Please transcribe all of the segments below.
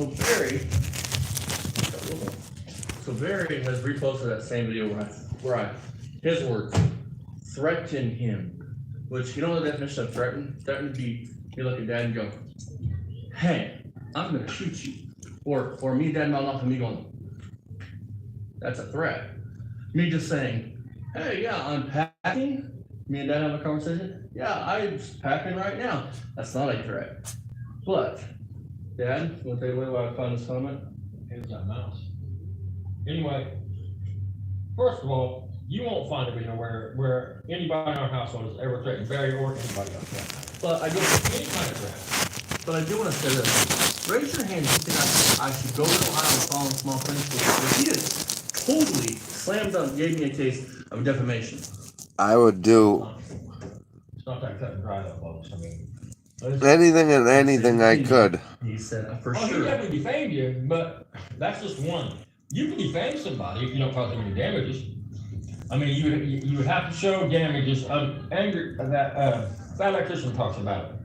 So Barry has reposted that same video where I his words, threaten him. Which, you know the definition of threaten? Threaten would be, you look at dad and go, hey, I'm gonna shoot you. Or me and dad mouth off and me going, that's a threat. Me just saying, hey, yeah, I'm packing. Me and dad have a conversation. Yeah, I'm packing right now. That's not a threat. But, Dad, want to tell you what I found this comment? Here's that mouse. Anyway, first of all, you won't find a video where anybody in our household has ever threatened Barry or anybody else. But I do Any kind of threat. But I do want to say this. Raise your hand if you think I should go to Ohio and follow small things. He is totally slam dunk gave me a case of defamation. I would do It's not that cut and dry though, folks. I mean, anything and anything I could. He said, for oh, sure. he definitely defamed you, but that's just one. You can defame somebody if you don't cause them any damages. I mean, you would have to show damages of anger that Fat Electrician talks about.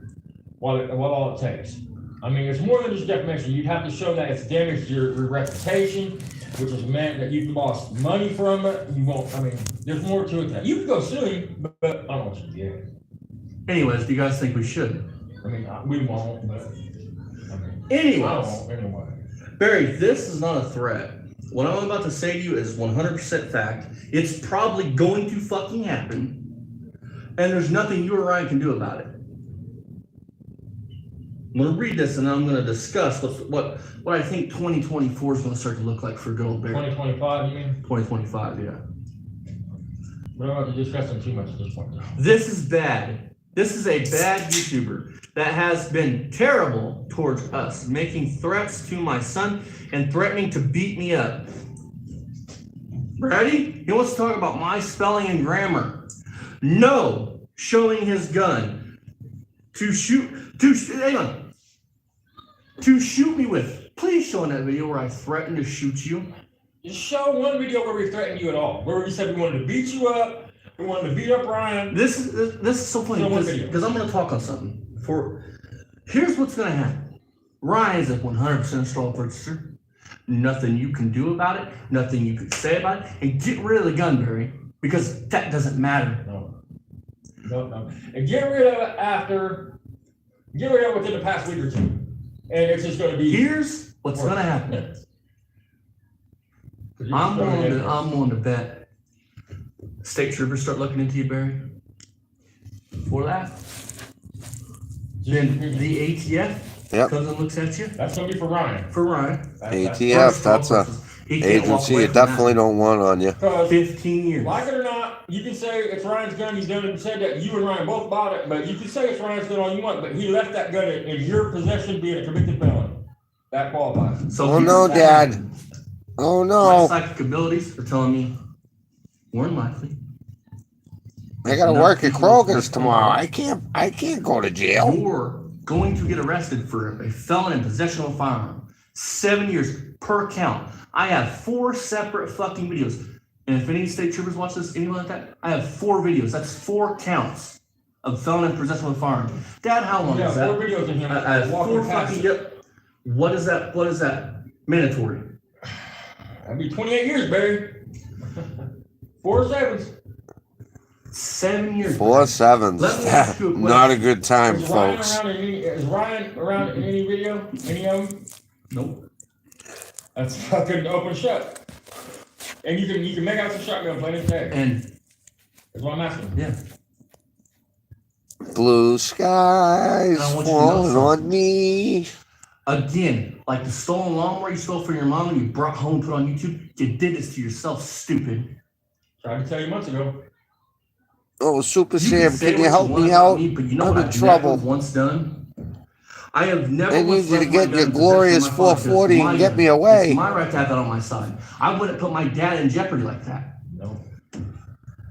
What all it takes. I mean, it's more than just defamation. You'd have to show that it's damaged your reputation, which is meant that you've lost money from it. You won't. I mean, there's more to it than that. You can go sue him, but I don't want you to get it. Anyways, do you guys think we should? I mean, we won't, but I mean, Anyways, I won't anyway. Barry, this is not a threat. What I'm about to say to you is 100% fact. It's probably going to fucking happen, and there's nothing you or Ryan can do about it. I'm going to read this, and I'm going to discuss what I think 2024 is going to start to look like for good old Barry. 2025, you mean? 2025, yeah. We don't have to discuss them too much at this point. This is bad. This is a bad YouTuber that has been terrible towards us, making threats to my son and threatening to beat me up. Ready? He wants to talk about my spelling and grammar. No, showing his gun to shoot me with. Please show in that video where I threatened to shoot you. Just show one video where we threatened you at all, where we said we wanted to beat you up, we wanted to beat up Ryan. This is so funny because I'm going to talk on something. Here's what's going to happen. Ryan is a 100% straw purchaser. Nothing you can do about it. Nothing you can say about it. And get rid of the gun, Barry, because that doesn't matter. No. And get rid of it within the past week or two. And it's just going to be. Here's what's going to happen. I'm willing to bet state troopers start looking into you, Barry. For that. Then the ATF comes and looks at you. That's going to be for Ryan. For Ryan. ATF, that's a agency you definitely don't want on you. 15 years. Like it or not, you can say it's Ryan's gun. He's done it and said that you and Ryan both bought it, but you can say it's Ryan's gun all you want, but he left that gun in your possession being a convicted felon. That qualifies. So oh no, Dad. Oh no. My psychic abilities are telling me more than likely. I gotta work at Kroger's tomorrow. I can't go to jail. You're going to get arrested for a felon in possession of a firearm. 7 years per count. I have 4 separate fucking videos. And if any state troopers watch this, anything like that, I have 4 videos. That's 4 counts of felon in possession of a firearm. Dad, how long is that? 4 videos in here. I have 4 fucking. Yep. What is that? What is that? Mandatory. That'd be 28 years, Barry. 4 7s. 7 years. 4 7s. Not a good time, folks. Is Ryan around in any video? Any of them? Nope. That's fucking open shut. And you can make out some shotgun plain as day. And that's what I'm asking. Yeah. Blue skies falling on me. Again, like the stolen lawnmower you stole from your mom and you brought home and put on YouTube, you did this to yourself, stupid. Tried to tell you months ago. Oh, Super Sam, can you help me out? But you know I'm what in trouble. Once done? I have never. I need you to get your glorious 440 and get me away. It's my right to have that on my side. I wouldn't put my dad in jeopardy like that. No.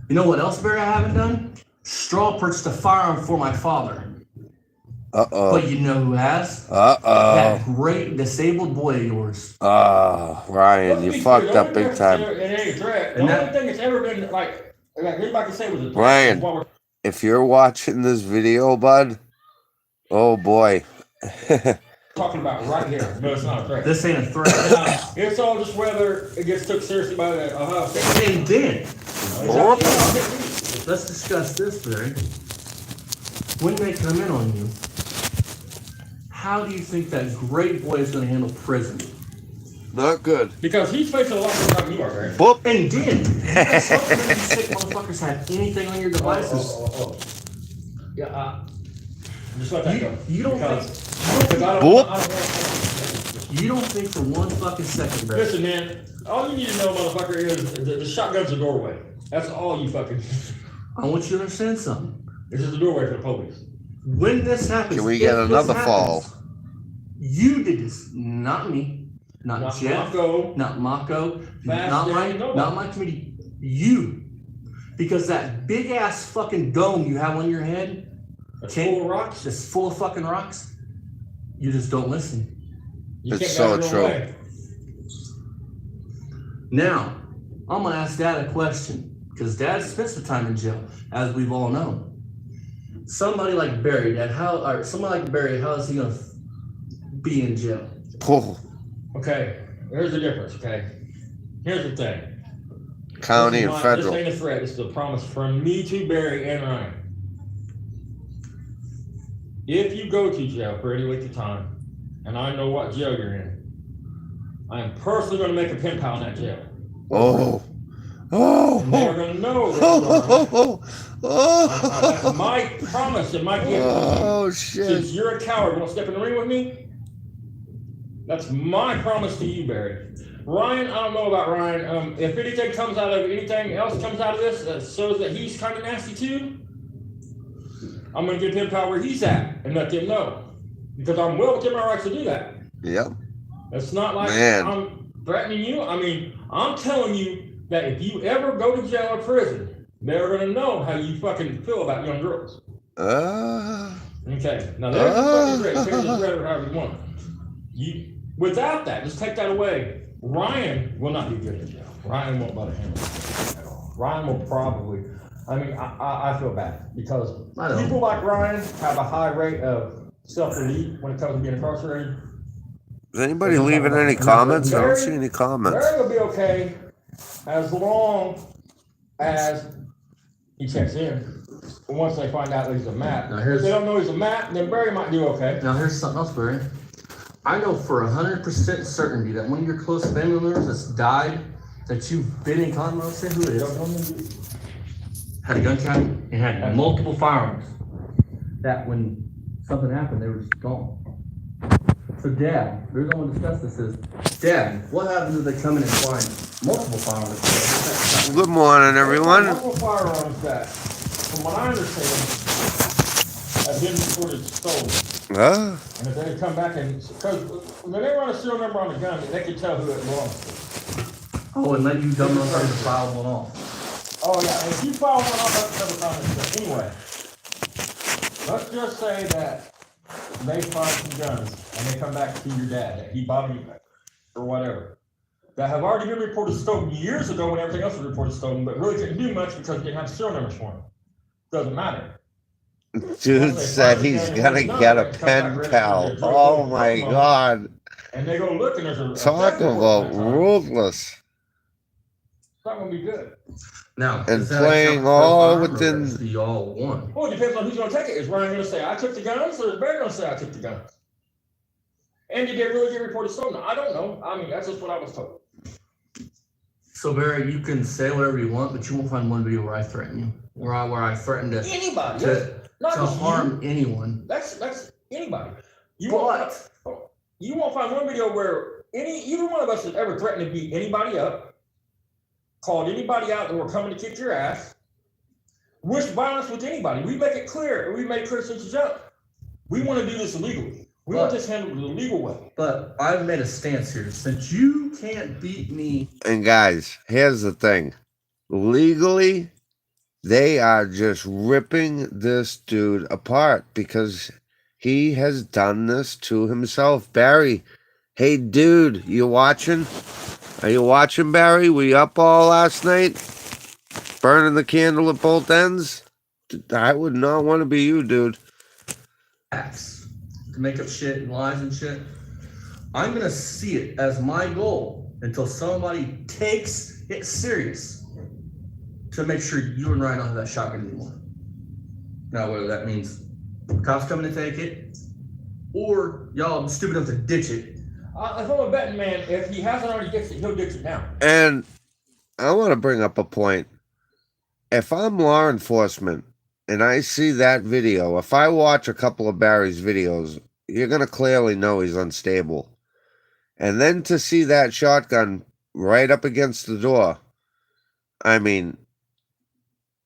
You know what else, Barry, I haven't done? Straw purchased a firearm for my father. Uh-oh. But you know who has? Uh-oh. That great disabled boy of yours. Ryan, you fucked up big time. It ain't a threat. The only thing that's ever been like anybody can say was a threat. Ryan, if you're watching this video, bud, oh boy. talking about right here, but it's not a threat. This ain't a threat. It's all just whether it gets took seriously by the Ohio State. And then, Exactly. let's discuss this, Barry. When they come in on you, how do you think that great boy is going to handle prison? Not good. Because he's facing a lot more time than you are, Barry. Boop. And then, you sick motherfuckers have anything on your devices. Yeah, just let that go. You don't Because I don't Boop. want You don't think for one fucking second, Barry. Listen, man, all you need to know, motherfucker, is the shotgun's a doorway. That's all you fucking. I want you to understand something. It's just a doorway for the police. When this happens, Can we if get this another happens, fall? You did this, not me, not Jeff, Mako, not Mako, Fast not my, Dan, nobody. not my committee. You, because that big ass fucking dome you have on your head, That's full of rocks. just full of fucking rocks. You just don't listen. You It's can't so get it true. away. Now, I'm gonna ask Dad a question because Dad spent some time in jail, as we've all known. Somebody like Barry, Dad, somebody like Barry, how is he gonna be in jail? Oh, Okay, here's the difference, okay? Here's the thing. county This and is federal. This ain't a threat, it's a promise from me to Barry and Ryan. If you go to jail for any length of time, and I know what jail you're in, I am personally gonna make a pen pal in that jail. Oh. And they're Oh. gonna know that Oh. that's Oh. my promise and my gift. Oh, Since shit. you're a coward, you won't step in the ring with me. That's my promise to you, Barry. Ryan, I don't know about Ryan. If anything else comes out of this that shows that he's kind of nasty too, I'm gonna give him power where he's at and let them know. Because I'm well within my rights to do that. Yep. It's not like Man. I'm threatening you. I mean, I'm telling you that if you ever go to jail or prison, they're gonna know how you fucking feel about young girls. Okay. Now there's the fucking threat. You can just read it however you want. Without that, just take that away. Ryan will not be good in jail. Ryan won't let it handle it at all. Ryan will probably. I feel bad because people like Ryan have a high rate of self-relief when it comes to being incarcerated. Is anybody leaving any comments? I don't see any comments. Barry will be okay as long as he checks in. Once they find out that he's a Matt. If they don't know he's a Matt, then Barry might do okay. Now here's something else, Barry. I know for 100% certainty that one of your close family members that's died, that you've been in contact with, say who it is, had a gun count and had multiple firearms. That when something happened, they were just gone. So Dad, the reason I want to discuss this is, Dad, what happens if they come in and find multiple firearms? Good morning, everyone. Multiple firearms that, from what I understand, have been reported stolen. Huh? And if they come back and, because when they run a serial number on the gun, they can tell who it belongs to. Oh, and let you dumb enough to file one off. Oh yeah, and if you file one off, that's never found it. Anyway, let's just say that they find some guns and they come back to your dad that he bought them or whatever, that have already been reported stolen years ago when everything else was reported stolen, but really couldn't do much because they didn't have serial numbers for them. Doesn't matter. Dude said he's gonna get a pen pal. Oh my god. And they go look and there's a Talk about ruthless. It's not gonna be good. Now, And does that playing account for all firearm within- murders? Do y'all won? Well, it depends on who's gonna take it. Is Ryan gonna say I took the guns, or is Barry gonna say I took the guns? And did they really get reported stolen? I don't know. I mean, that's just what I was told. So Barry, you can say whatever you want, but you won't find one video where I threaten you, where I threaten to Anybody, not to just harm you. anyone. That's anybody. You But won't find one video where either one of us has ever threatened to beat anybody up, called anybody out that we're coming to kick your ass, wished violence with anybody. We make it clear, and we made it clear since the jump. We want to do this illegally. We want this handled the legal way. But I've made a stance here. Since you can't beat me, And guys, here's the thing. Legally, they are just ripping this dude apart because he has done this to himself. Barry, hey dude, you watching? Are you watching, Barry? Were you up all last night? Burning the candle at both ends? I would not want to be you, dude. facts to make up shit and lies and shit. I'm gonna see it as my goal until somebody takes it serious to make sure you and Ryan don't have that shotgun anymore. Now, whether that means cops coming to take it, or y'all stupid enough to ditch it. If I'm a betting man, if he hasn't already ditched it, he'll ditch it now. And I want to bring up a point. If I'm law enforcement and I see that video, if I watch a couple of Barry's videos, you're going to clearly know he's unstable. And then to see that shotgun right up against the door, I mean,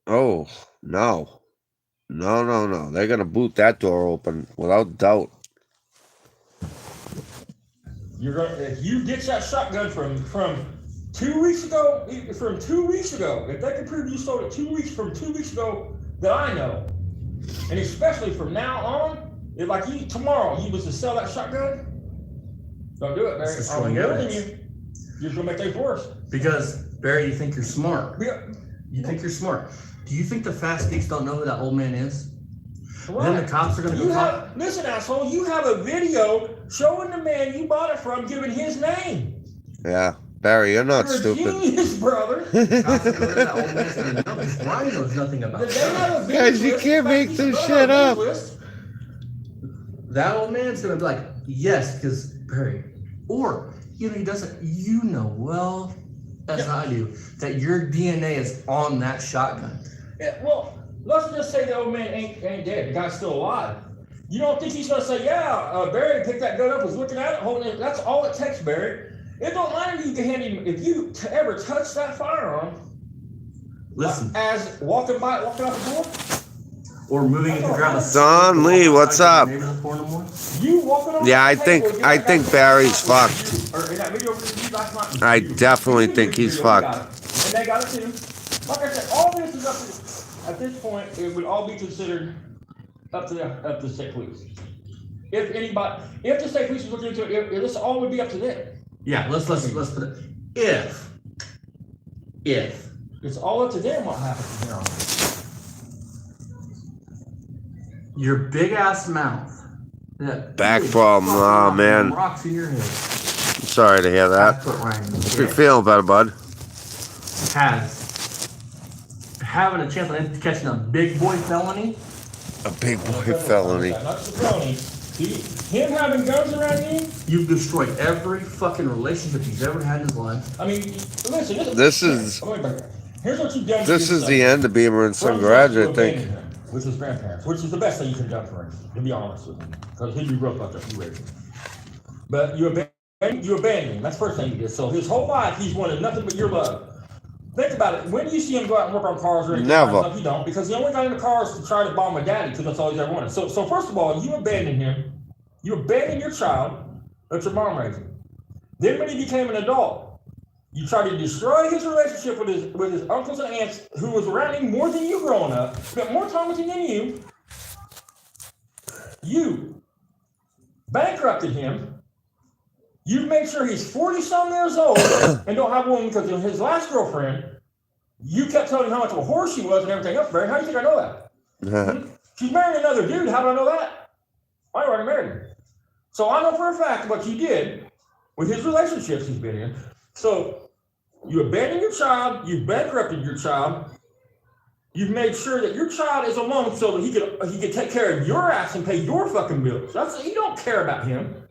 oh, no. No. They're going to boot that door open without doubt. If you ditch that shotgun from 2 weeks ago, if they can prove you sold it 2 weeks ago that I know, and especially from now on, if like tomorrow you was to sell that shotgun, don't do it, Barry. I'm warning you. You're gonna make things worse. Because Barry, you think you're smart. Yeah. You think you're smart. Do you think the fast geeks don't know who that old man is? Right. Then the cops are gonna go talk. Listen, asshole, you have a video showing the man you bought it from giving his name. Yeah. Barry, you're not stupid. Genius, brother. Ryan knows nothing about it. Guys, you can't make this shit up. That old man's gonna be like, yes, because Barry. Or, he doesn't, well as I do, that your DNA is on that shotgun. Yeah, well, let's just say the old man ain't dead. The guy's still alive. You don't think he's gonna say, Barry picked that gun up, was looking at it, holding it. That's all it takes, Barry. It don't matter if you can hand him, if you ever touch that firearm. Listen. As walking out the door. Or moving into ground. Don Lee, what's up? You walking on Yeah, I think Barry's fucked. I definitely think he's fucked. And they got it too. Like I said, all this is up to, at this point, it would all be considered up to the state police. If the state police is looking into it, this all would be up to them. Yeah, let's put it. If it's all up to them what happens from here on. Your big ass mouth. Back problem, oh man. Rocks in your head. I'm sorry to hear that. Hope you're feeling better, bud. Having a chance of catching a big boy felony. A big boy felony. Not just a felony. Him having guns around you. You've destroyed every fucking relationship he's ever had in his life. I mean, listen. Here's what you've done. This is the end of Beamer and Son Garage, I think. With his grandparents, which is the best thing you could have done for him, to be honest with him, because he'd be real fucked up if you raised him. But you abandoned him. That's the first thing you did. So his whole life, he's wanted nothing but your love. Think about it. When do you see him go out and work on cars or anything? Never. You don't, because he only got into cars to try to bomb a daddy, because that's all he's ever wanted. So first of all, you abandoned him. You abandoned your child that your mom raised him. Then when he became an adult, you tried to destroy his relationship with his uncles and aunts, who was around him more than you growing up, spent more time with him than you. You bankrupted him. You made sure he's 40-some years old and don't have a woman because of his last girlfriend. You kept telling him how much of a whore she was and everything else, Barry. How do you think I know that? She's marrying another dude. How do I know that? I already married her. So I know for a fact what you did with his relationships he's been in. So you abandoned your child, you've bankrupted your child, you've made sure that your child is alone so that he could take care of your ass and pay your fucking bills. You don't care about him.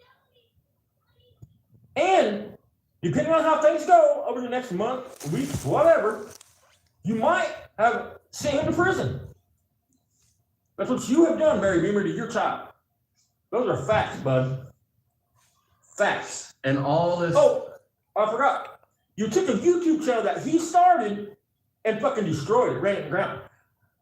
And depending on how things go over the next month, week, whatever, you might have sent him to prison. That's what you have done, Mary Beamer, to your child. Those are facts, bud. Facts. And all this. Oh, I forgot. You took a YouTube channel that he started and fucking destroyed it, ran it to the ground.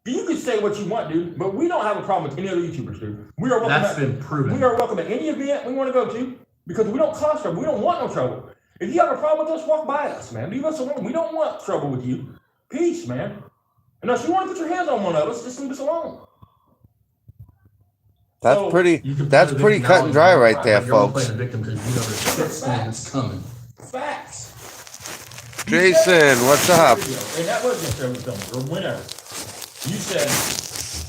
You can say what you want, dude, but we don't have a problem with any other YouTubers, dude. We are welcome. That's been proven. We are welcome at any event we want to go to because we don't cause trouble. We don't want no trouble. If you have a problem with us, walk by us, man. Leave us alone. We don't want trouble with you. Peace, man. Unless you want to put your hands on one of us, just leave us alone. That's So, pretty cut and dry right there, folks. You're playing the victim because you know there's shit stands coming. Facts. Jason, what's up? And that was yesterday was filmed, or whenever. You said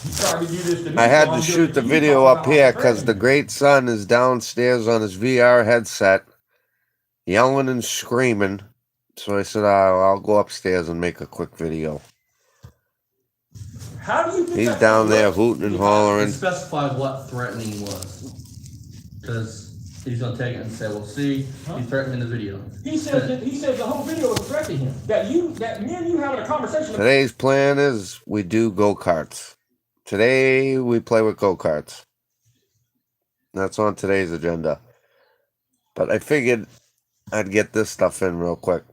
You tried to do this to me. I had so to I'm shoot doing the it to you, video talking up about here my because the friend. great son is downstairs on his VR headset, yelling and screaming. So I said, I'll go upstairs and make a quick video. How do you think He's that's down gonna there look? hooting and It hollering. specifies what threatening was. Because he's gonna take it and say, well, see, he threatened in the video. He says the whole video was threatening him. That me and you having a conversation. Today's plan is we do go-karts. Today we play with go-karts. That's on today's agenda. But I figured I'd get this stuff in real quick.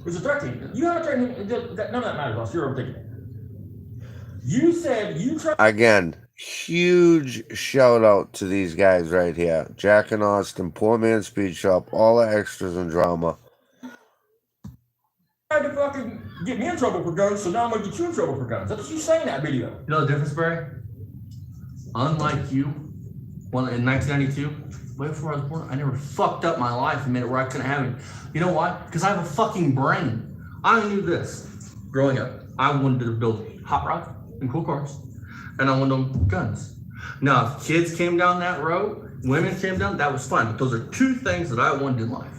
Was a threatening. You haven't threatened him. None of that matters, boss. You're overthinking it. You said you tried. Again, huge shout out to these guys right here. Jack and Austin, Poor Man's Speed Shop, all the extras and drama. To fucking get me in trouble for guns, so now I'm gonna get you in trouble for guns. That's what you say in that video. You know the difference, Barry? Unlike you, in 1992, way before I was born, I never fucked up my life and made it where I couldn't have it. You know why? Because I have a fucking brain. I knew this growing up. I wanted to build hot rods and cool cars, and I wanted guns. Now, if kids came down that road, women came down, that was fine. But those are two things that I wanted in life.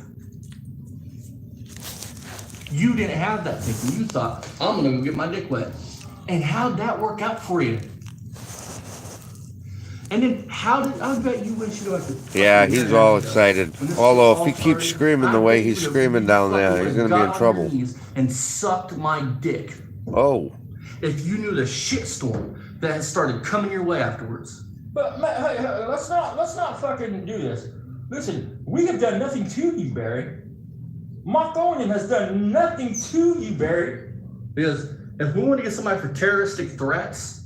You didn't have that thinking. You thought, I'm gonna go get my dick wet. And how'd that work out for you? And then I bet you wish you had to. Yeah, he's all excited. Although if he keeps screaming the way he's screaming down there, he's gonna be in trouble. And sucked my dick. Oh. If you knew the shitstorm that started coming your way afterwards. But hey, let's not fucking do this. Listen, we have done nothing to you, Barry. Mothonium has done nothing to you, Barry. Because if we want to get somebody for terroristic threats,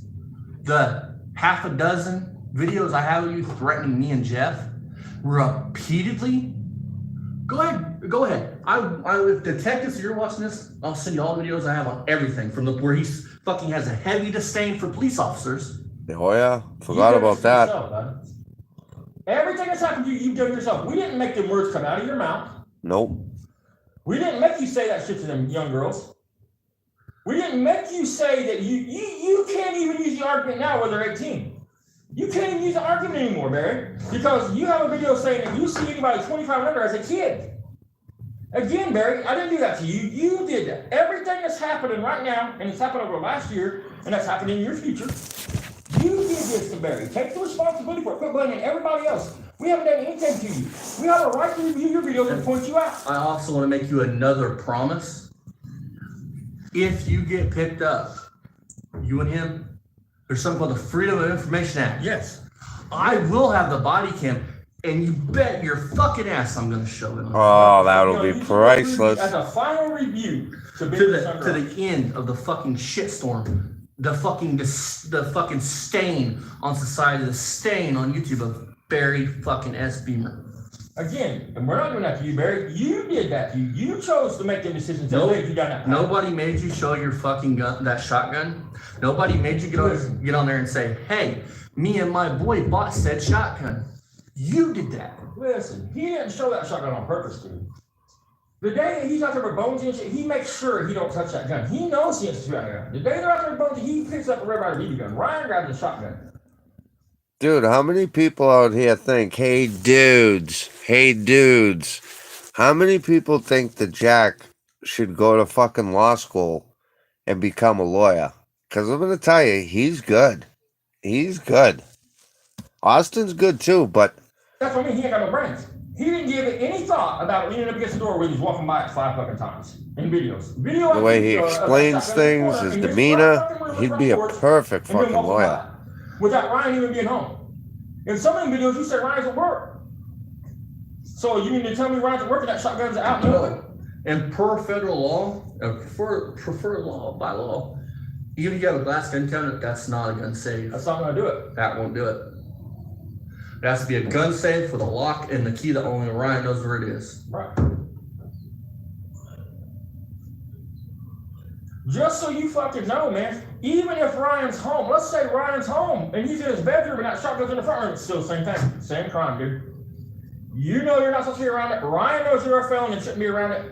the half a dozen videos I have of you threatening me and Jeff repeatedly, go ahead. If detectives, if you're watching this, I'll send you all the videos I have on everything from where he fucking has a heavy disdain for police officers. Oh yeah, forgot about that. Yourself, everything that's happened to you, you've done yourself. We didn't make the words come out of your mouth. Nope. We didn't make you say that shit to them young girls. We didn't make you say that you can't even use the argument now when they're 18. You can't even use the argument anymore, Barry, because you have a video saying that you see anybody 25 and under as a kid. Again, Barry, I didn't do that to you. You did that. Everything that's happening right now, and it's happened over the last year, and that's happening in your future, you did this to Barry. Take the responsibility for it. Quit blaming everybody else. We haven't done anything to you. We have a right to review your videos and point you out. I also want to make you another promise. If you get picked up, you and him, there's something called the Freedom of Information Act. Yes. I will have the body cam, and you bet your fucking ass I'm going to show it. Oh, that'll be priceless. As a final review to the end of the fucking shitstorm, the fucking stain on society, the stain on YouTube of Barry fucking S. Beamer. Again, and we're not doing that to you, Barry. You did that to you. You chose to make the decision to leave. You got that. Nobody made you show your fucking gun, that shotgun. Nobody made you get on there and say, hey, me and my boy bought said shotgun. You did that. Listen, he didn't show that shotgun on purpose, dude. The day that he's out there with bones and shit, he makes sure he don't touch that gun. He knows he has to shoot that gun. The day they're out there with bones, he picks up a Red Ryder BB gun. Ryan grabs the shotgun. Dude, how many people out here think, hey dudes, how many people think that Jack should go to fucking law school and become a lawyer? Because I'm going to tell you, he's good. He's good. Austin's good too, but... That's what I mean, he ain't got no brains. He didn't give it any thought about leaning up against the door when he was walking by it 5 fucking times in videos. The way he explains things, his demeanor, he'd be a perfect fucking lawyer. Without Ryan even being home. In some of the videos, you say Ryan's at work. So you mean to tell me Ryan's at work and that shotgun's out in the open? And per federal law, preferred law, by law, even if you have a glass gun cabinet, that's not a gun safe. That's not gonna do it. That won't do it. It has to be a gun safe with a lock and the key that only Ryan knows where it is. Right. Just so you fucking know, man, even if Ryan's home, let's say Ryan's home and he's in his bedroom and that shotgun's in the front room, it's still the same thing. Same crime, dude. You know you're not supposed to be around it. Ryan knows you're a felon and shouldn't be around it.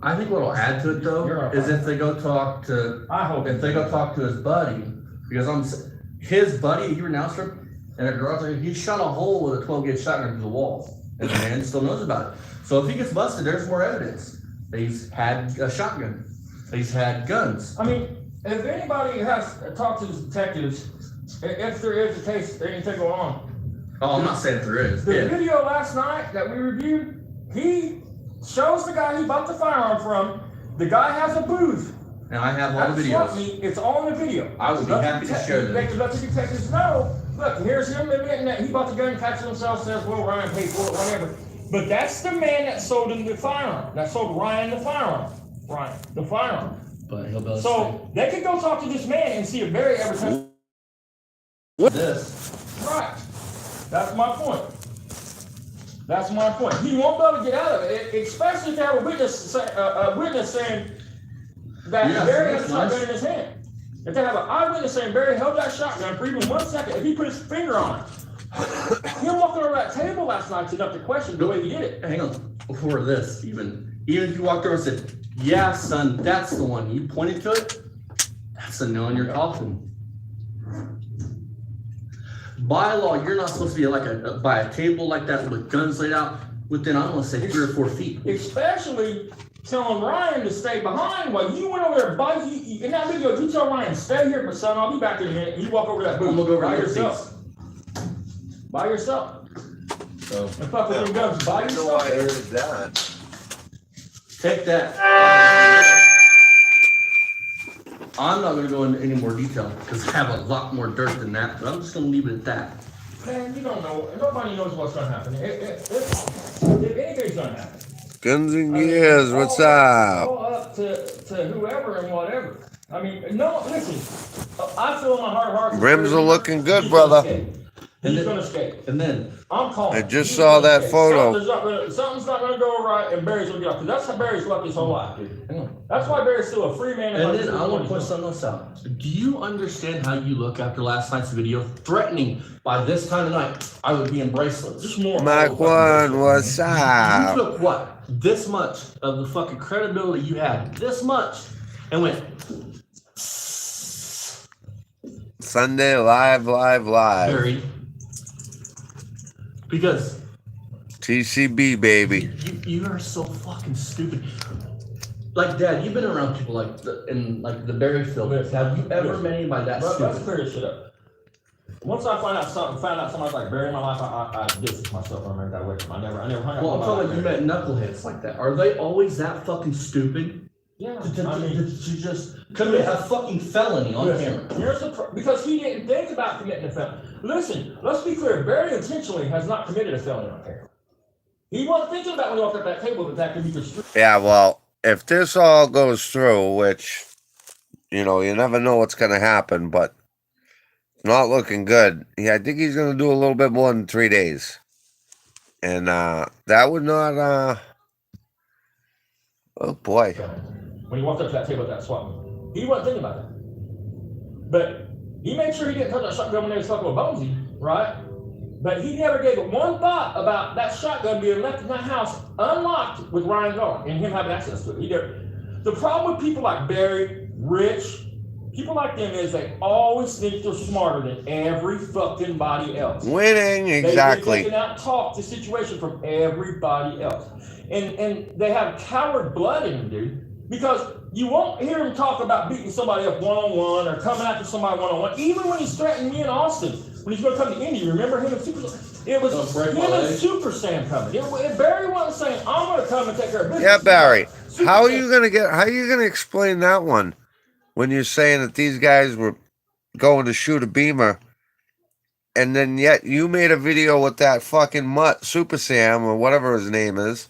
I think what'll add to it though is if they go talk to, I hope if they go talk to his buddy, because his buddy, he renounced him, and a garage, he shot a hole with a 12-gauge shotgun through the wall, and the man still knows about it. So if he gets busted, there's more evidence that he's had a shotgun, that he's had guns. I mean, if anybody has talked to the detectives, if there is a case, anything go on. Oh, I'm not saying if there is. The video last night that we reviewed, he shows the guy he bought the firearm from. The guy has a booth. And I have all the videos. It's all in the video. I would be happy to share them. Let the detectives know. Look, here's him admitting that he bought the gun, catches himself, says, well, Ryan paid for it, whatever. But that's the man that sold him the firearm. That sold Ryan the firearm. Ryan, the firearm. But he'll be So they could go talk to this man and see if Barry ever touched this. Right. That's my point. That's my point. He won't be able to get out of it, especially if they have a witness saying that Barry has a shotgun in his hand. If they have an eyewitness saying Barry held that shotgun for even 1 second, if he put his finger on it, him walking over that table last night's enough to question the way he did it. Hang on. Before this, even if you walked over and said, yeah, son, that's the one. You pointed to it, that's a nail in your coffin. By law, you're not supposed to be by a table like that with guns laid out within, I'm gonna say, 3 or 4 feet. Especially telling Ryan to stay behind while you went over there by in that video. You tell Ryan, stay here, my son. I'll be back in a minute. You walk over that booth I'm gonna go over by to yourself. By yourself. So and fuck with them guns by yourself. I heard that. Take that. I'm not gonna go into any more detail because I have a lot more dirt than that, but I'm just gonna leave it at that. Man, you don't know. Nobody knows what's gonna happen. If anything's gonna happen. Guns and gears, what's up? All up to whoever and whatever. I mean, no, listen. I feel in my heart of hearts. Rims are looking good, brother. He's gonna escape. And then I'm calling. I just saw that photo. Something's not gonna go right, and Barry's gonna get off. Because that's how Barry's lived his whole life, dude. That's why Barry's still a free man. And then I want to point something else out. Do you understand how you look after last night's video? Threatening by this time of night, I would be in bracelets. Just more. Mike One, what's You up? took what? This much of the fucking credibility you had, this much, and went. Sunday, live. Barry. Because TCB, baby. you are so fucking stupid. Like, Dad, you've been around people like the Barry field. Have you ever met anybody that Let's stupid? clear this shit up. Once I found out somebody like Barry in my life, I distance myself from that way. I never hung out. Well, I'm talking like you met knuckleheads like that. Are they always that fucking stupid? Yeah, To just commit a fucking felony on camera. Here's because he didn't think about committing a felony. Listen, let's be clear. Barry intentionally has not committed a felony on camera. He wasn't thinking about when he walked up that table that could be construed. Yeah, well, if this all goes through, which, you never know what's going to happen, but not looking good. Yeah, I think he's going to do a little bit more than 3 days. And that would not, oh boy. When he walked up to that table at that swap meet, he wasn't thinking about that. But he made sure he didn't touch that shotgun when they was fucking with Bonesy, right? But he never gave it one thought about that shotgun being left in that house unlocked with Ryan gone and him having access to it. He did. The problem with people like Barry, Rich, people like them is they always think they're smarter than every fucking body else. Winning, exactly. They can out-talk the situation from everybody else. And they have coward blood in them, dude. Because you won't hear him talk about beating somebody up one-on-one or coming after somebody one-on-one. Even when he's threatening me in Austin, when he's going to come to Indy, remember him and Super Sam? It was him and Super Sam coming. Barry wasn't saying, I'm going to come and take care of business. Yeah, Barry. How are you gonna explain that one when you're saying that these guys were going to shoot a Beamer, and then yet you made a video with that fucking mutt Super Sam or whatever his name is,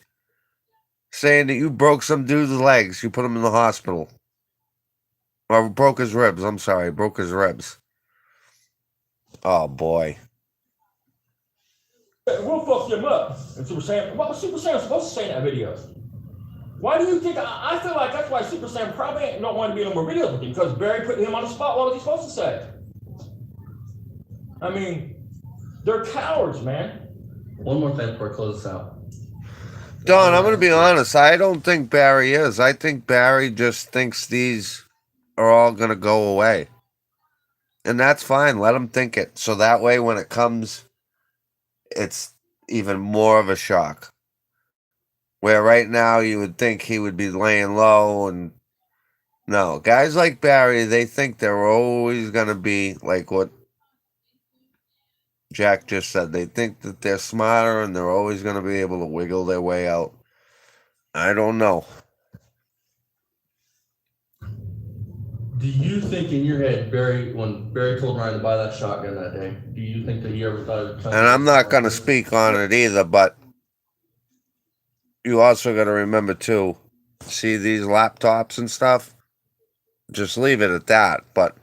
saying that you broke some dude's legs, you put him in the hospital, or broke his ribs. I'm sorry, broke his ribs. Oh boy. We'll fuck him up. And Super Sam, what was Super Sam supposed to say in that video? Why do you think? I feel like that's why Super Sam probably don't want to be in no more videos with him, because Barry put him on the spot. What was he supposed to say? I mean, they're cowards, man. One more thing before I close this out. Don, I'm going to be honest. I don't think Barry is. I think Barry just thinks these are all going to go away. And that's fine. Let him think it. So that way, when it comes, it's even more of a shock. Where right now you would think he would be laying low, and no, guys like Barry, they think they're always going to be like what Jack just said. They think that they're smarter and they're always going to be able to wiggle their way out. I don't know. Do you think in your head, when Barry told Ryan to buy that shotgun that day, do you think that he ever thought it would come? And I'm not going to speak on it either, but you also got to remember too, see these laptops and stuff, just leave it at that. But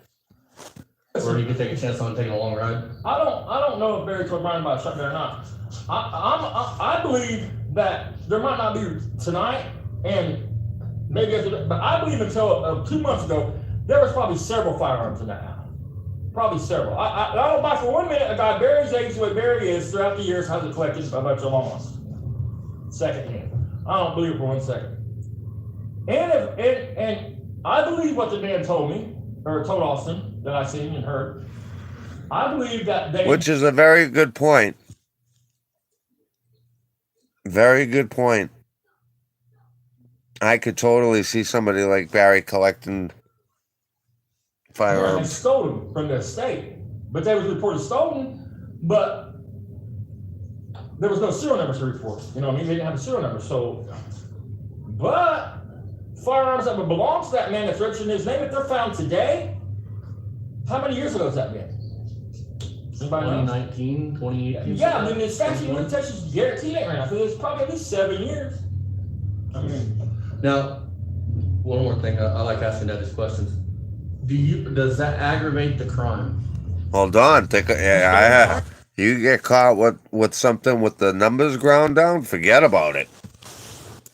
or you can take a chance on taking a long ride. I don't know if Barry told Brian about shotgun or not. I believe that there might not be tonight, and maybe after that, but I believe until 2 months ago, there was probably several firearms in that house. Probably several. I don't buy for 1 minute a guy Barry's age, the way Barry is throughout the years, has collected a bunch of long ones. Secondhand. I don't believe it for 1 second. And I believe what the man told me, or told Austin, that I seen and heard. I believe that they... Which is a very good point. Very good point. I could totally see somebody like Barry collecting firearms. They stole them from the estate, but they was reported stolen, but there was no serial numbers to report. You know what I mean? They didn't have a serial number. So, but firearms that would belong to that man that's registered in his name, if they're found today, how many years ago has that been? 2019, 2018. Yeah, I mean, the statute of limitations guarantee it right now. So it's probably at least 7 years. I mean, now, one more thing. I like asking that these questions. Does that aggravate the crime? Hold on. You get caught with something with the numbers ground down, forget about it.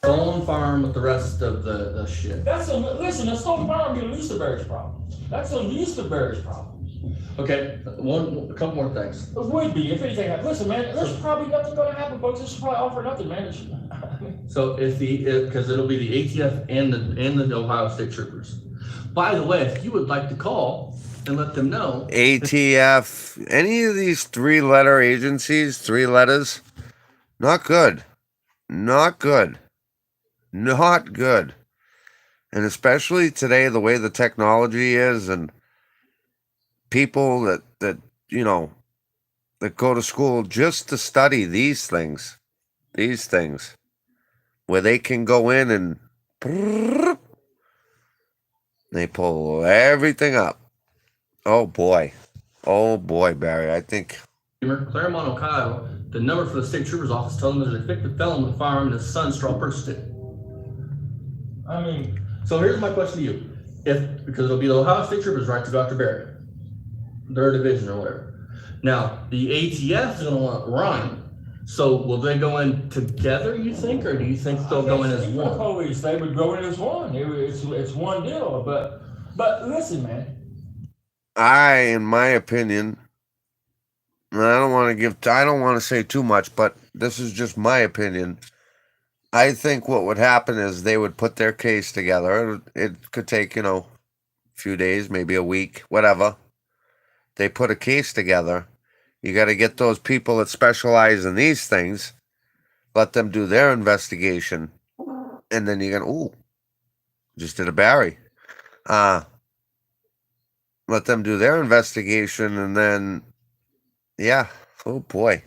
Stolen firearm with the rest of the shit. Listen, a stolen firearm would be the least of Barry's problem. That's the least of Barry's problem. Okay, a couple more things. It would be, if anything happened. Listen, man, there's probably nothing going to happen, folks. This is probably all for nothing, man. So because it'll be the ATF and the Ohio State Troopers. By the way, if you would like to call and let them know. ATF, any of these 3-letter agencies, 3 letters, not good. Not good. Not good. And especially today, the way the technology is, and people that go to school just to study these things, where they can go in and they pull everything up. Oh boy, Barry, I think. Claremont, Ohio, the number for the state trooper's office telling them there's a convicted felon with a firearm in his son's straw purchased it. I mean, so here's my question to you. Because it'll be the Ohio State Troopers, right, to Dr. Barry, their division or whatever. Now, the ATF is going to want Ryan. So will they go in together, you think, or do you think they'll go in as one? Police, they would go in as one. It's one deal. But listen, man. In my opinion, I don't want to say too much, but this is just my opinion. I think what would happen is they would put their case together. It could take, a few days, maybe a week, whatever. They put a case together. You got to get those people that specialize in these things, let them do their investigation, and then you're going to, just did a Barry. Let them do their investigation, and then, yeah, oh boy.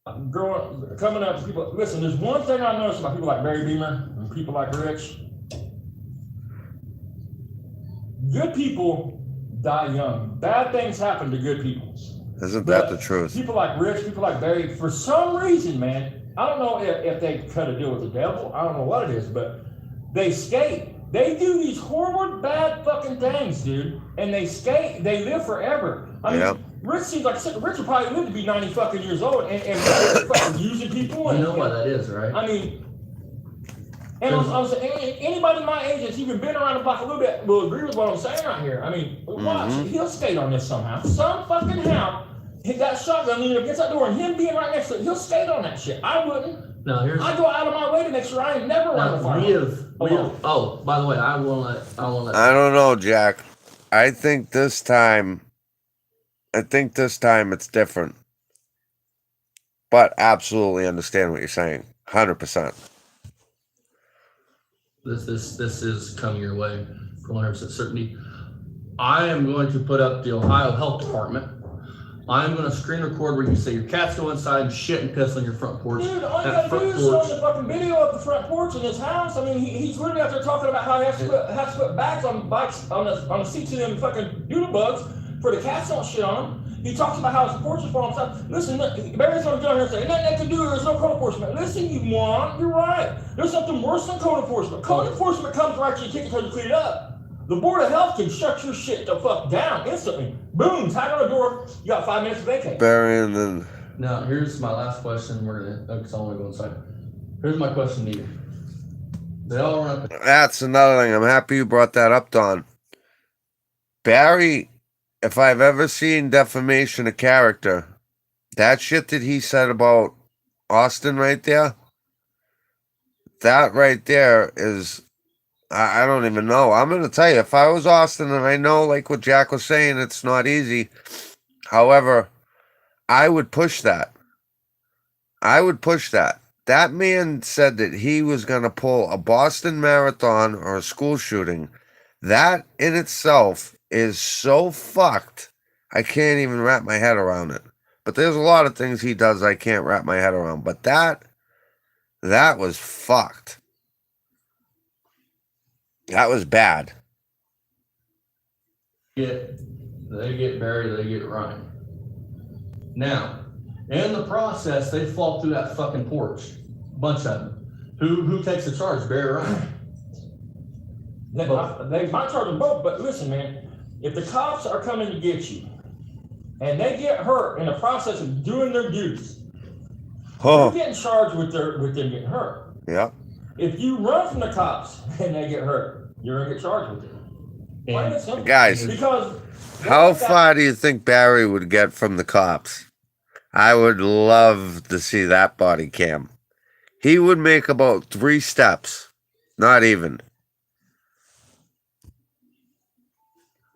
Coming up, people, listen, there's one thing I noticed about people like Barry Beamer and people like Rich. Good people die young. Bad things happen to good people. Isn't that the truth? People like Rich, people like Barry, for some reason, man, I don't know if they cut a deal with the devil. I don't know what it is, but they skate. They do these horrible, bad fucking things, dude. And they skate. They live forever. I mean, Rich seems like Rich would probably live to be 90 fucking years old and fucking using people. You know why that is, right? I mean, and anybody my age that's even been around the block a little bit will agree with what I'm saying right here. I mean, watch, he'll skate on this somehow. Some fucking how, that shotgun leaning against that door and him being right next to it, he'll skate on that shit. I wouldn't. I go out of my way to make sure I ain't never around the fire. Oh, by the way, I won't let. I don't know, Jack. I think this time it's different. But absolutely understand what you're saying. 100%. This is coming your way for 100% certainty. I am going to put up the Ohio Health Department. I'm going to screen record where you say your cats go inside and shit and piss on your front porch. Dude, all you That gotta do front is show porch. the fucking video of the front porch in his house. I mean, he's literally out there talking about how he has to put bags on bikes on the seats of them fucking doodle bugs for the cats don't shit on them. He talks about how his porch is falling outside. Listen, Barry's gonna get on here and say, nothing they can do, there's no code enforcement. Listen, you moron, you're right. There's something worse than code enforcement. Code enforcement comes right to your ticket until you clean it up. The Board of Health can shut your shit the fuck down instantly. Boom, tag on the door, you got 5 minutes to vacate. Barry, and then Now, here's my last question. Because I want to go inside. Here's my question to you. They all run up. that's another thing. I'm happy you brought that up, Don. Barry, if I've ever seen defamation of character, that shit that he said about Austin right there, that right there is, I don't even know. I'm going to tell you, if I was Austin, and I know, like what Jack was saying, it's not easy. However, I would push that. That man said that he was going to pull a Boston Marathon or a school shooting. That in itself is so fucked, I can't even wrap my head around it. But there's a lot of things he does I can't wrap my head around. But that was fucked. That was bad. They get Barry, they get Ryan. Now, in the process, they fall through that fucking porch. A bunch of them. Who takes the charge? Barry or Ryan? They might charge them both, but listen, man, if the cops are coming to get you and they get hurt in the process of doing their duties, you're getting charged with them getting hurt. Yeah. If you run from the cops and they get hurt, you're gonna get charged with it. Plain and simple. Guys, because how far do you think Barry would get from the cops? I would love to see that body cam. He would make about 3 steps. Not even.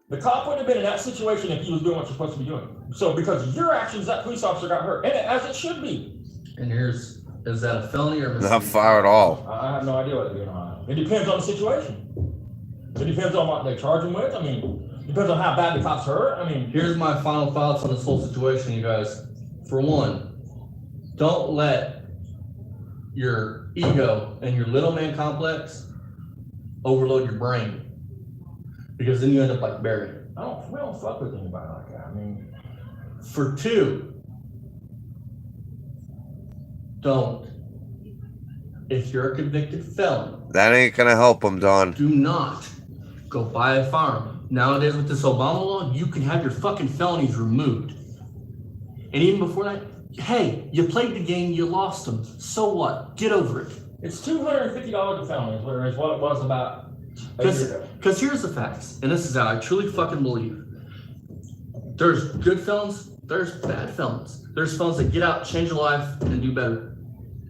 the cop wouldn't have been in that situation if he was doing what you're supposed to be doing. So because of your actions, that police officer got hurt, and as it should be. And is that a felony or a Not far at all. I have no idea what they're doing on that. It depends on the situation. It depends on what they charge him with. I mean, it depends on how bad the cops hurt. I mean, Here's my final thoughts on this whole situation, you guys. For one, don't let your ego and your little man complex overload your brain. Because then you end up like Barry. we don't fuck with anybody like that. I mean, For two, don't. If you're a convicted felon, That ain't gonna help him, Don. do not go buy a firearm. Nowadays with this Obama law, you can have your fucking felonies removed. And even before that, hey, you played the game, you lost them. So what? Get over it. it's $250 a felony, whereas what it was about a year ago. Because here's the facts, and this is how I truly fucking believe. There's good felons, there's bad felons. There's felons that get out, change their life, and do better.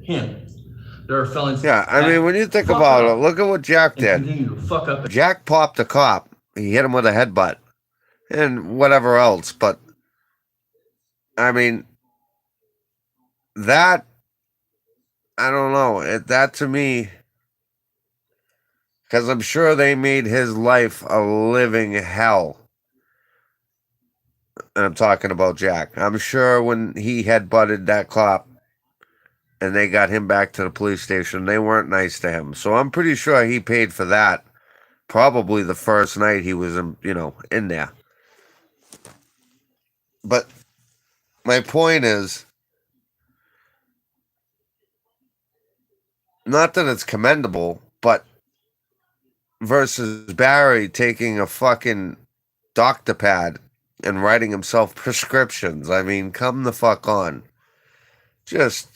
Him. There are felons. Yeah, I mean, when you think fuck about up it, look at what Jack and did. continue to fuck up. Jack popped a cop. He hit him with a headbutt. And whatever else. But, I mean, that, I don't know. That to me, because I'm sure they made his life a living hell. And I'm talking about Jack. I'm sure when he headbutted that cop and they got him back to the police station, they weren't nice to him. So I'm pretty sure he paid for that. Probably the first night he was, in there. But my point is, not that it's commendable, but versus Barry taking a fucking doctor pad and writing himself prescriptions. I mean, come the fuck on. Just,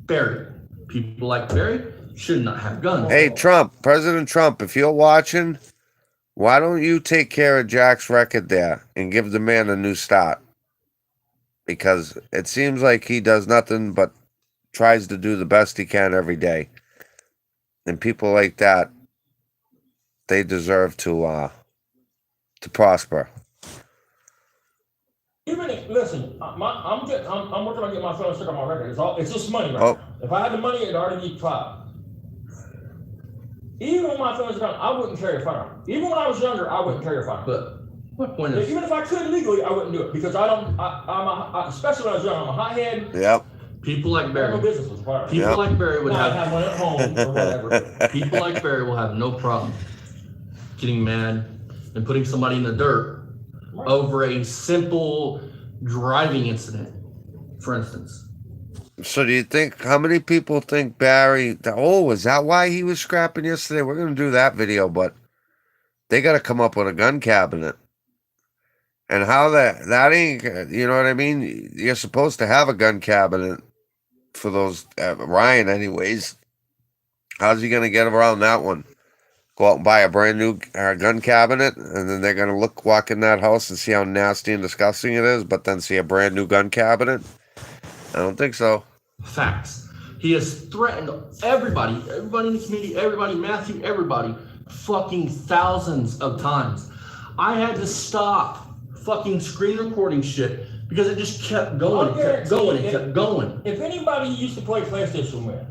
Barry. People like Barry should not have guns. Hey, Trump, President Trump, if you're watching, why don't you take care of Jack's record there and give the man a new start? Because it seems like he does nothing but tries to do the best he can every day. And people like that, they deserve to prosper. Even if, listen, I'm working on getting my fellow stick on my record. It's just money right Oh. now. If I had the money, it'd already be 5. Even when my fellows are done, I wouldn't carry a firearm. Even when I was younger, I wouldn't carry a firearm. But what point is? Even if I could legally, I wouldn't do it because I don't. Especially when I was young, I'm a hothead. Yep. People like I have Barry. no business with firearms. People Yep. like Barry would Now, I have. have one at home or whatever. People like Barry will have no problem getting mad and putting somebody in the dirt Right. over a simple driving incident, for instance. So do you think, how many people think Barry, oh, is that why he was scrapping yesterday? We're going to do that video, but they got to come up with a gun cabinet. And how that ain't, you know what I mean? You're supposed to have a gun cabinet for those, Ryan anyways. How's he going to get around that one? Go out and buy a brand new gun cabinet, and then they're going to walk in that house and see how nasty and disgusting it is, but then see a brand new gun cabinet? I don't think so. Facts. He has threatened everybody in the community, everybody, Matthew, everybody, fucking thousands of times. I had to stop fucking screen recording shit because it just kept going, it kept going, it kept going. If anybody you used to play PlayStation with,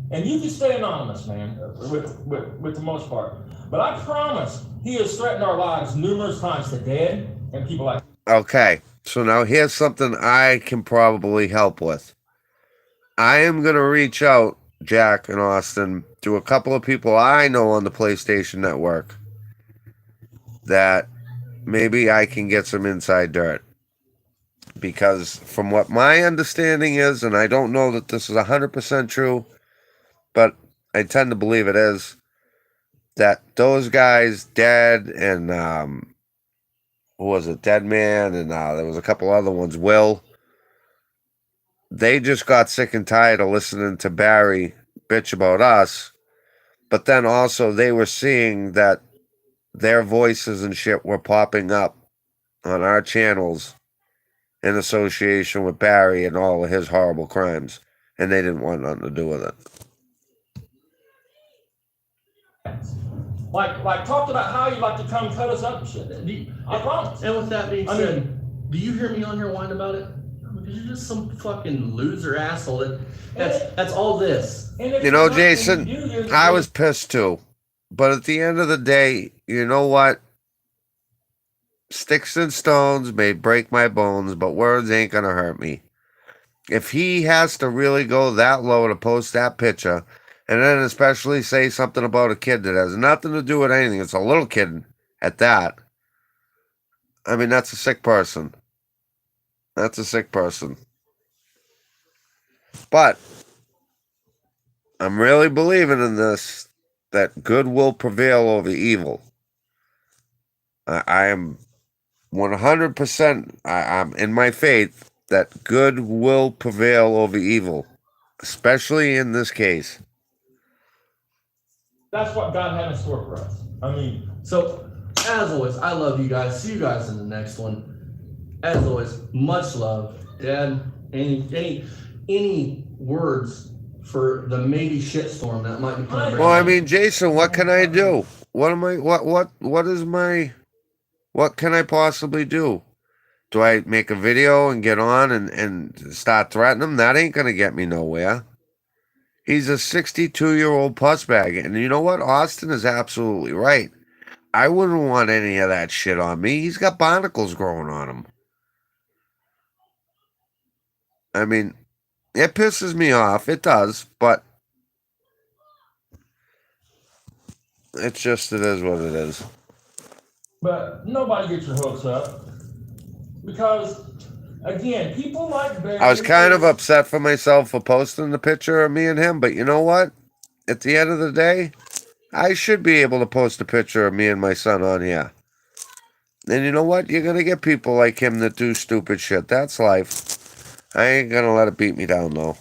and you can stay anonymous, man, with the most part, but I promise he has threatened our lives numerous times to dead and people like. Okay, so now here's something I can probably help with. I am going to reach out, Jack and Austin, to a couple of people I know on the PlayStation Network that maybe I can get some inside dirt. Because from what my understanding is, and I don't know that this is 100% true, but I tend to believe it is, that those guys, Dead and, who was it, Dead Man, and there was a couple other ones, Will, they just got sick and tired of listening to Barry bitch about us, but then also they were seeing that their voices and shit were popping up on our channels in association with Barry and all of his horrible crimes, and they didn't want nothing to do with it. Like talked about how you'd like to come cut us up and shit. I promise. And with that being said, do you hear me on here whine about it? Because you're just some fucking loser asshole. That's all this. You know, Jason, I was pissed too. But at the end of the day, you know what? Sticks and stones may break my bones, but words ain't gonna hurt me. If he has to really go that low to post that picture, and then especially say something about a kid that has nothing to do with anything, it's a little kid at that. I mean, that's a sick person. That's a sick person. But I'm really believing in this, that good will prevail over evil. I am 100%, I'm in my faith that good will prevail over evil, especially in this case. That's what God had in store for us. I mean, so as always, I love you guys. See you guys in the next one. As always, much love. Dad, any words for the maybe shitstorm that might be coming? Well, I mean, Jason, what can I do? What can I possibly do? Do I make a video and get on and start threatening him? That ain't gonna get me nowhere. He's a 62-year-old pussbag. And you know what? Austin is absolutely right. I wouldn't want any of that shit on me. He's got barnacles growing on him. I mean, it pisses me off. It does. But it's just, it is what it is. but nobody gets your hopes up. Because, again, people like Barry. I was kind of upset for myself for posting the picture of me and him, but you know what? At the end of the day, I should be able to post a picture of me and my son on here. And you know what? You're going to get people like him that do stupid shit. That's life. I ain't going to let it beat me down, though.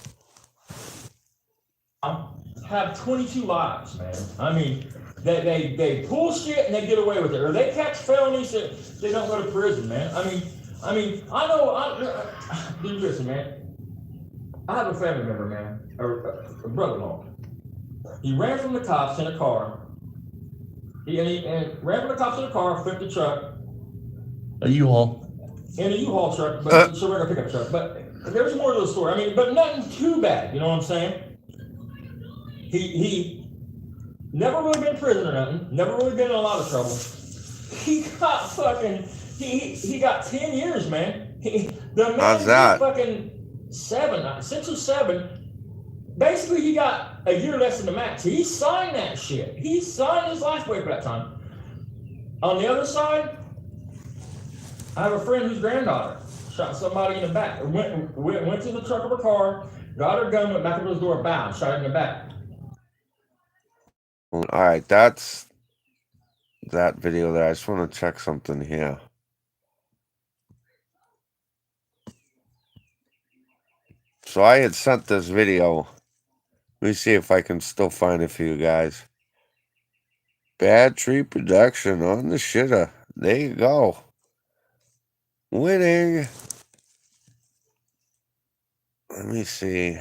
Have 22 lives, man. I mean, they pull shit and they get away with it. Or they catch felonies that they don't go to prison, man. I know, dude, listen, man. I have a family member, man, or a brother-in-law, He ran from the cops in a car. He ran from the cops in a car, flipped the truck, A U-Haul. in a U-Haul truck, but it's a regular pickup truck. But there's more to the story. I mean, but nothing too bad. You know what I'm saying? He never really been in prison or nothing. Never really been in a lot of trouble. He got fucking. He got 10 years, man. The man How's that? fucking 6 or 7. Basically, he got a year less than the max. He signed that shit. He signed his life away for that time. On the other side, I have a friend whose granddaughter shot somebody in the back. Went to the truck of her car, got her gun, went back up to his door, bam, shot her in the back. All right, that's that video there. I just want to check something here. So I had sent this video. Let me see if I can still find it for you guys. Bad Tree Production on the shitter. There you go. Winning. Let me see.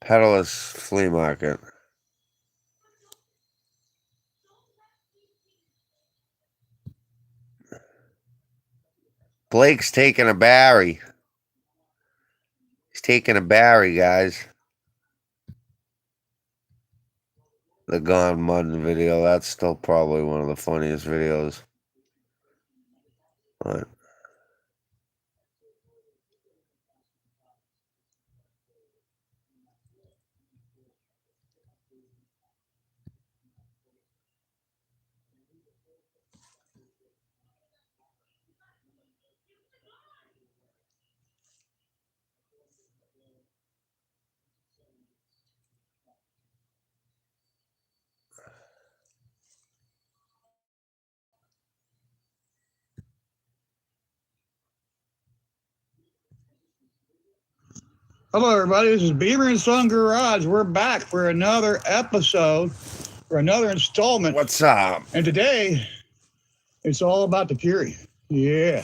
Peddler's Flea Market. Blake's taking a Barry. He's taking a Barry, guys. The Gone Mud video. That's still probably one of the funniest videos. But Hello, everybody. This is Beaver and Son Garage. We're back for another episode, for another installment. what's up? And today, it's all about the Fury. Yeah.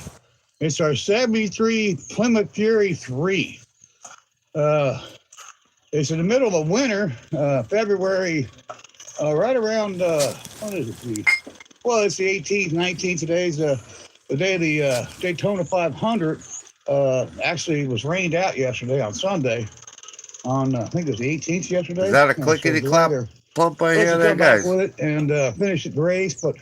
It's our 73 Plymouth Fury 3. It's in the middle of the winter, February, right around, what is it? Well, it's the 18th, 19th. Today's the day of the Daytona 500. Actually, it was rained out yesterday on Sunday. On I think it was the 18th yesterday. Is that a clickety clap pump I hear there, guys? With it and finish the race, but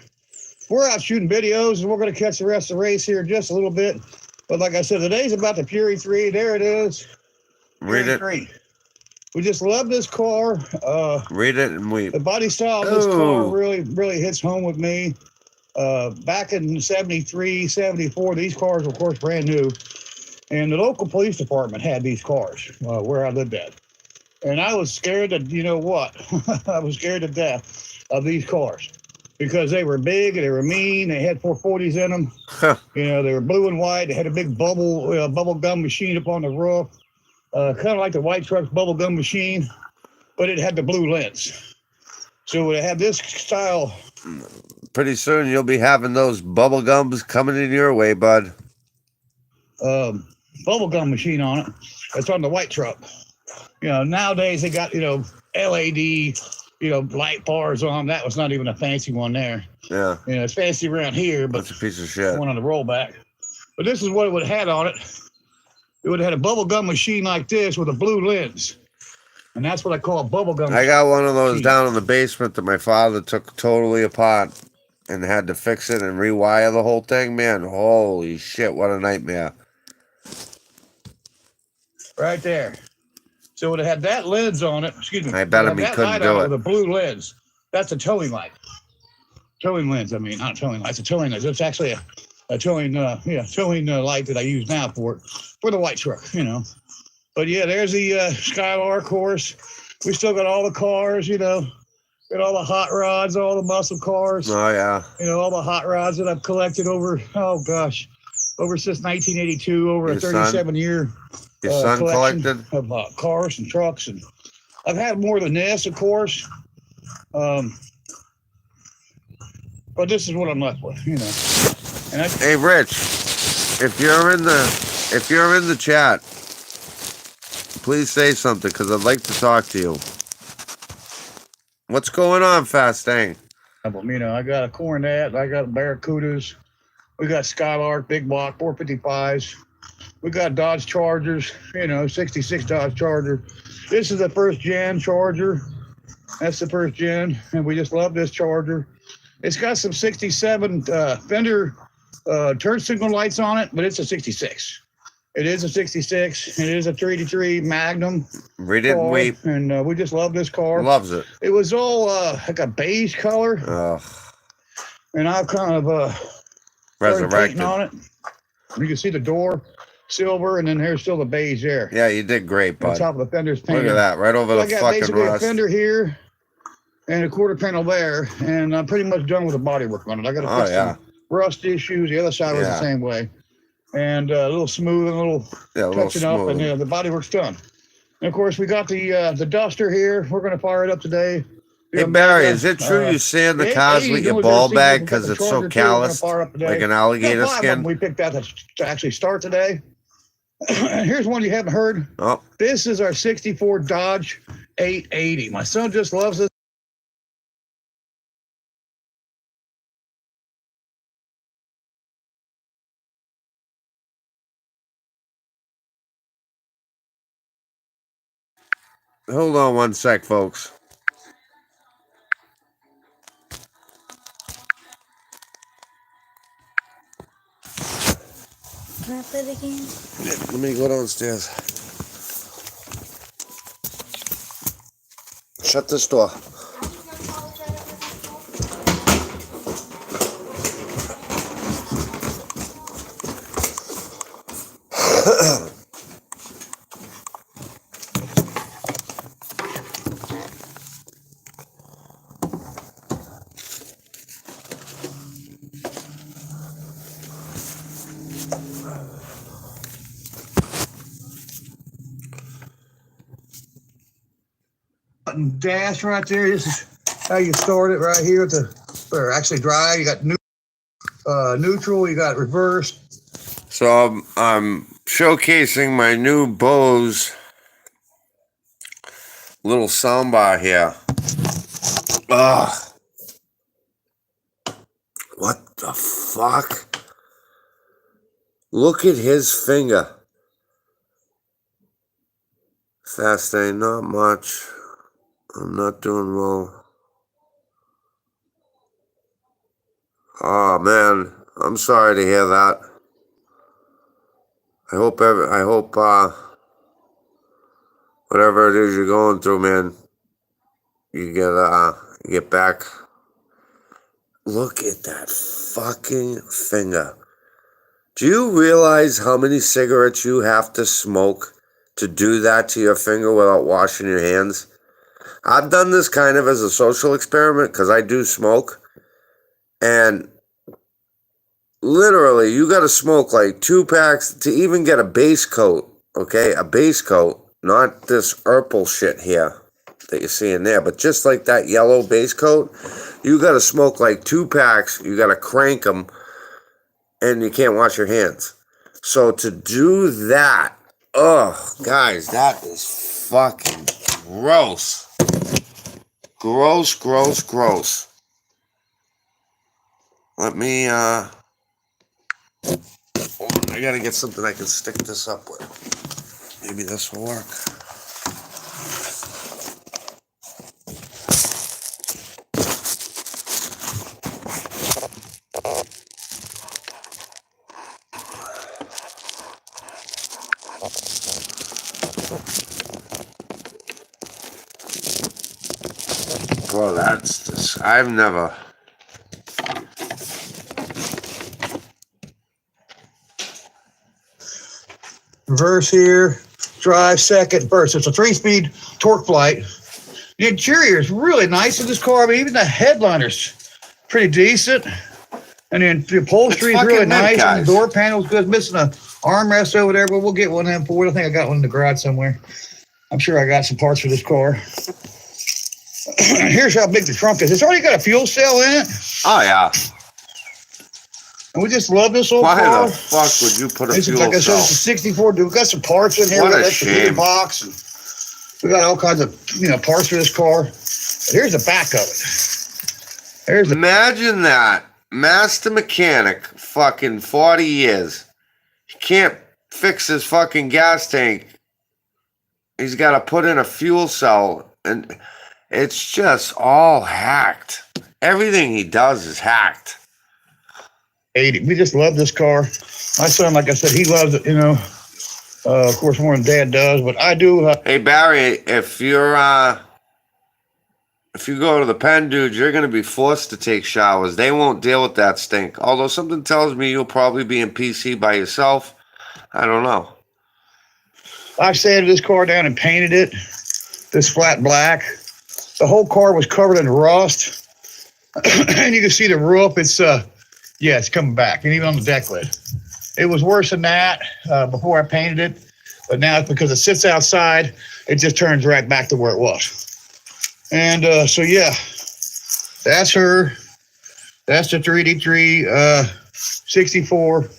we're out shooting videos and we're going to catch the rest of the race here in just a little bit. But like I said, today's about the Fury 3. There it is. Read Fury it. 3. We just love this car. Read it and we. The body style of this car really hits home with me. Back in 73, 74, these cars were, of course, brand new. And the local police department had these cars where I lived at. And I was scared that, you know what? I was scared to death of these cars because they were big and they were mean. They had 440s in them. You know, they were blue and white. They had a big bubble gum machine up on the roof, kind of like the white truck's bubble gum machine, but it had the blue lens. So it had this style. Pretty soon you'll be having those bubble gums coming in your way, bud. Bubble gum machine on it. It's on the white truck. You know, nowadays they got, LED, light bars on. That was not even a fancy one there. Yeah. It's fancy around here, but That's a piece of shit. one on the rollback. But this is what it would have had on it. It would have had a bubble gum machine like this with a blue lens. And that's what I call a bubble gum I got one of those down in the basement that my father took totally apart and had to fix it and rewire the whole thing. Man, holy shit, what a nightmare. right there. So it would have had that lens on it. Excuse me. I bet him he couldn't do it. With a blue lens. That's a towing light. Towing lens. I mean, not a towing light. It's a towing lens. It's actually a towing light that I use now for the white truck, But yeah, there's the Skylar course. We still got all the cars, got all the hot rods, all the muscle cars. Oh, yeah. All the hot rods that I've collected over, oh gosh, over since 1982, over Your a son? 37-year Your son collection collected? of cars and trucks, and I've had more than this, of course. But this is what I'm left with, you know. And Hey, Rich, if you're in the chat, please say something because I'd like to talk to you. What's going on, Fastang? you know, I got a Coronet, I got Barracudas, we got Skylark, big block 455s, we got Dodge Chargers, you know, 66 Dodge Charger. This is the first gen Charger. That's the first gen, and we just love this Charger. It's got some 67 fender turn signal lights on it, but it's a 66. It is a 66. It is a 383 Magnum. We didn't car, wait. and we just love this car. Loves it. It was all like a beige color, and I've kind of started painting Resurrected. on it. You can see the door, silver, and then there's still the beige there. Yeah, you did great, On bud. top of the fender's painted. Look at that, right over So the I got fucking basically rust. a fender here and a quarter panel there, and I'm pretty much done with the body work on it. I got to fix some rust issues. The other side was the same way, and a little smooth and a little touching up, and the body work's done. And of course, we got the duster here. We're going to fire it up today. Hey Barry, is it true you sand the cars with your ball bag because it's so calloused, like an alligator skin? We picked out to actually start today. Here's one you haven't heard. Oh, this is our '64 Dodge 880. My son just loves this. Hold on one sec, folks. Can I play the game? Let me go downstairs. Shut this door. Dash right there. This is how you start it right here at the, or actually dry. You got neutral, you got reverse. So I'm showcasing my new Bose little soundbar here. What the fuck? Look at his finger. Fast day, not much. I'm not doing well. Oh man, I'm sorry to hear that. I hope whatever it is you're going through, man, you get back. Look at that fucking finger. Do you realize how many cigarettes you have to smoke to do that to your finger without washing your hands? I've done this kind of as a social experiment because I do smoke. And literally, you got to smoke like 2 packs to even get a base coat, okay? A base coat, not this purple shit here that you're seeing there, but just like that yellow base coat, you got to smoke like 2 packs. You got to crank them, and you can't wash your hands. So to do that, guys, that is fucking gross. Gross, gross, gross. Let me, hold on, I gotta get something I can stick this up with. Maybe this will work. Well, that's just, I've never. Reverse here, drive second, first. It's a 3-speed torque flight. The interior is really nice in this car. I mean, even the headliner's pretty decent. And then the upholstery is It's really fucking mint, nice. And guys. the door panel's good. It's missing an armrest over there, but we'll get one of them for it. I think I got one in the garage somewhere. I'm sure I got some parts for this car. Here's how big the trunk is. It's already got a fuel cell in it. Oh yeah. And we just love this old Why car. the fuck would you put a It's fuel like I said, cell? it's a 64. We've got some parts in here. What We a got the gear shame. box. And we got all kinds of parts for this car. But here's the back of it. There's the Imagine that. Master mechanic, fucking 40 years. He can't fix his fucking gas tank. He's got to put in a fuel cell. And it's just all hacked. Everything he does is hacked. 80. We just love this car. My son, like I said, he loves it, of course, more than Dad does, but I do. Hey, Barry, if you go to the pen, dude, you're going to be forced to take showers. They won't deal with that stink. Although something tells me you'll probably be in PC by yourself. I don't know. I sanded this car down and painted it this flat black. The whole car was covered in rust. And you can see the roof. It's coming back. And even on the deck lid. It was worse than that before I painted it. But now it's because it sits outside, it just turns right back to where it was. And so, yeah, that's her. That's the 3D3 64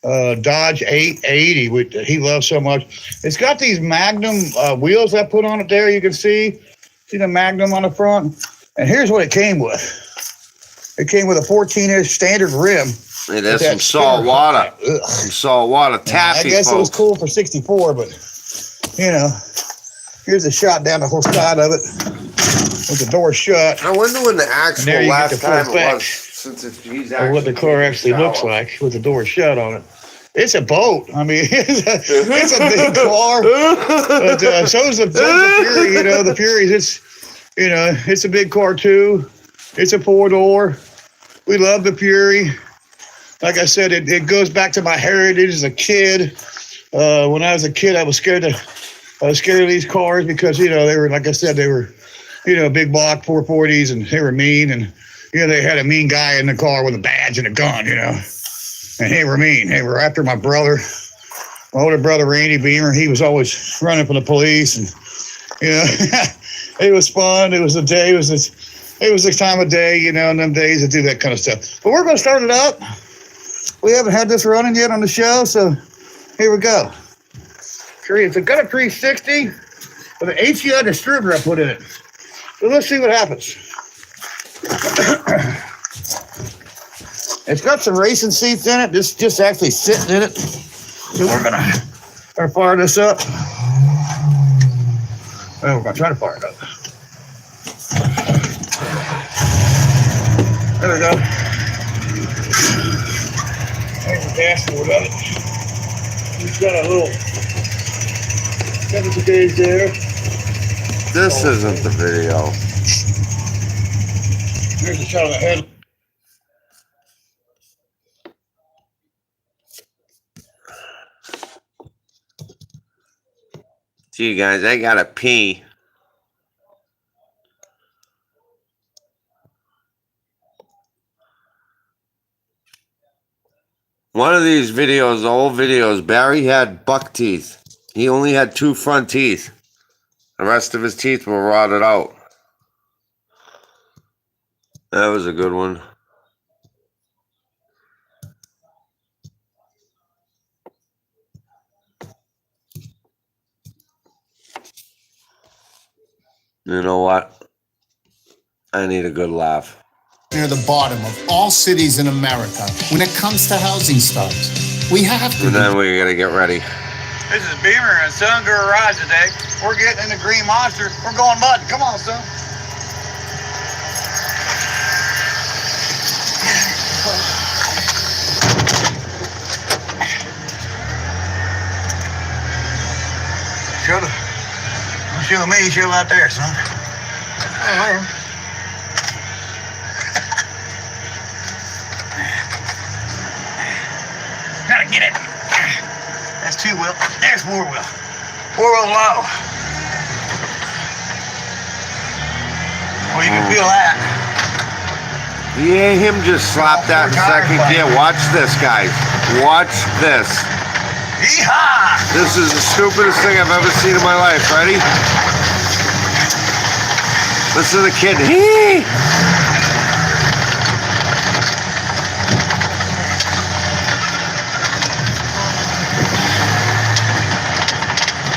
Dodge 880, which he loves so much. It's got these Magnum wheels I put on it there. You can see the Magnum on the front. And here's what it came with. It came with a 14-inch standard rim. It is some salt water. Some salt water taffy, I guess folks. it was cool for 64, but, here's a shot down the whole side of it with the door shut. I wonder when the actual there you get last the full time it effect was, since he's Or what the actually car taking a actually looks shower. like with the door shut on it. It's a boat. I mean, it's a big car. But so's the Fury. The Fury's it's a big car too. It's a 4-door. We love the Fury. Like I said, it goes back to my heritage as a kid. When I was a kid, I was scared of these cars because they were, like I said, they were big block 440s and they were mean, and they had a mean guy in the car with a badge and a gun, and they were mean. They were after my brother, my older brother Randy Beamer. He was always running from the police, and it was fun. It was a day. It was this time of day, in them days to do that kind of stuff. But we're going to start it up. We haven't had this running yet on the show, so here we go. It's got a 360 with an HEI distributor I put in it. So let's see what happens. It's got some racing seats in it. This just actually sitting in it. So we're gonna fire this up. Well, we're gonna try to fire it up. There we go. There's the dashboard of it. We've got a little temperature gauge there. This isn't the video. Here's a shot of the head. Gee, guys, I gotta pee. One of these videos, the old videos, Barry had buck teeth. He only had 2 front teeth. The rest of his teeth were rotted out. That was a good one. You know what? I need a good laugh. Near the bottom of all cities in America when it comes to housing starts. We have to. And then we gotta get ready. This is Beamer and Son Garage today. We're getting in the Green Monster. We're going mudding. Come on, son. Show me, show out there, son. Gotta get it. That's 2-wheel. There's 4-wheel. 4-wheel low. Well, you can feel that. You hear him just slap that in second gear? Watch this, guys. Watch this. Yeehaw! This is the stupidest thing I've ever seen in my life. Ready? Listen to the kid. Hee!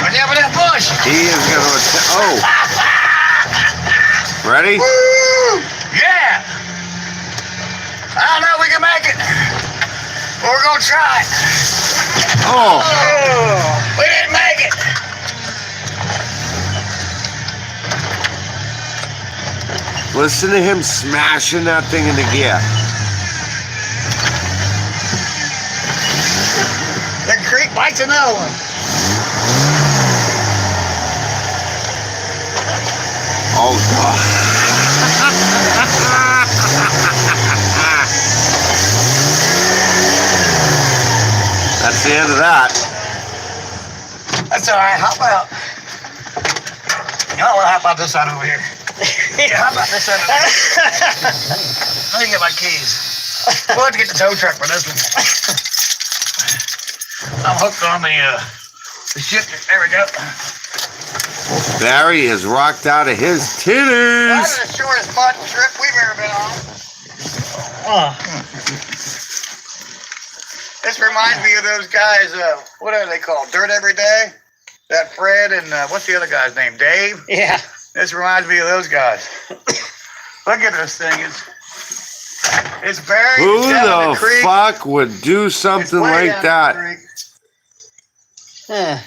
Watch out for that bush! He is gonna oh. Ready? Woo! Yeah! I don't know if we can make it. But we're gonna try it. Oh. We didn't make it. Listen to him smashing that thing in the gear. The creek bites another one. Oh God. That's the end of that. That's all right. Hop out. You know what? How about this side over here? Yeah, how about this side over here? Let me get my keys. We'll have to get the tow truck for this one. I'm hooked on the shifter. There we go. Barry is rocked out of his That's titties. the shortest mud trip we've ever been on. This reminds me of those guys, what are they called? Dirt Every Day? That Fred and what's the other guy's name? Dave? Yeah. This reminds me of those guys. Look at this thing. It's buried Who down in the the creek. fuck would do It's something way like down in the that? creek.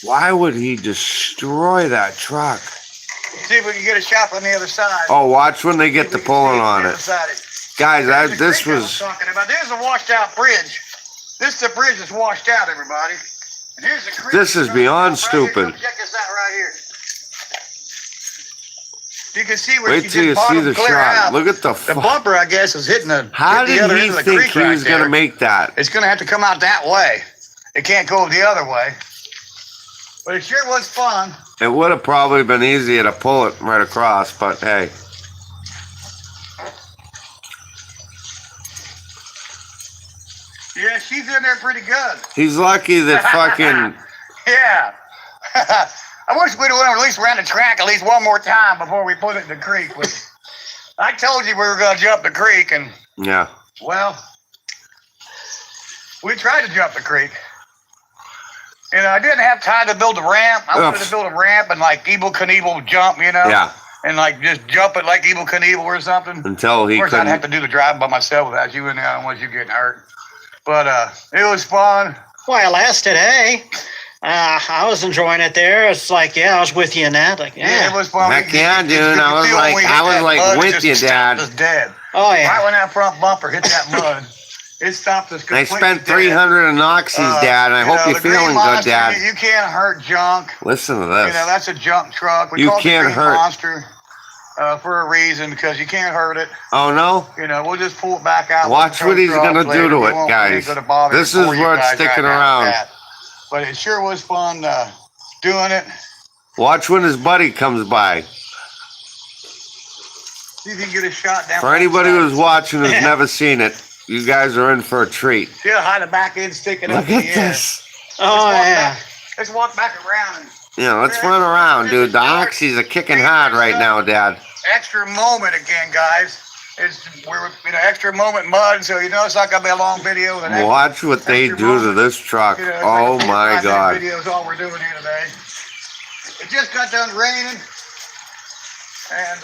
Why would he destroy that truck? See if we can get a shot on the other side. Oh, watch when they get See the if we can pulling see on the it. other side. Guys, There's the this creek I was... talking about. There's a washed out bridge. This is the bridge that's washed out, everybody. And here's the creek. This is beyond Right here. stupid. Check this out right here. You can see where Wait till you see the shot. Look at the The fuck. bumper, I guess, is hitting the. How hit the other did he end of the think creek he right was going to there. make that? It's going to have to come out that way. It can't go the other way. But it sure was fun. It would have probably been easier to pull it right across, but hey. Yeah, she's in there pretty good. He's lucky that fucking... Yeah. I wish we'd have at least ran the track at least one more time before we put it in the creek. But I told you we were going to jump the creek, and, Yeah. well, we tried to jump the creek. And I didn't have time to build a ramp. I wanted to build a ramp and like Evel Knievel jump, you know? Yeah. And like just jump it like Evel Knievel or something. Until he Of course, I'd have couldn't... to do the driving by myself without you in there. I don't want you getting hurt. But it was fun. Well, last today, I was enjoying it there. It's like, yeah, I was with you in that. Like, Yeah, it yeah. was fun. Heck You yeah, could dude. feel I was when like- we hit I was that like mud, it with just you, stopped Dad. us dead. Oh, yeah. Right when that front bumper hit that mud, it stopped us I completely spent dead. 300 in oxys, Dad, and I hope know, you're the Green feeling good, Monster, Dad. You can't hurt junk. Listen to You know, this. that's a junk truck. We You call it the can't Green hurt. Monster for a reason, because you can't hurt it. Oh, no? You know, we'll just pull it back out. Watch what he's gonna do to it, guys. This is what's sticking around. But it sure was fun doing it. Watch when his buddy comes by. See if you can get a shot down. For anybody who's watching who's Yeah. never seen it, you guys are in for a treat. See how high the back end sticking up Look in at the air. this. Oh, yeah. Let's walk back around. And Yeah, let's run around, dude. The oxys are kicking hard right now, Dad. extra moment again, guys. We're in an extra moment mud, so you know it's not gonna be a long video. The next Watch what they extra do to moment. this truck. You know, it's Oh like a my 45-minute God. Video is all we're doing here today. It just got done raining, and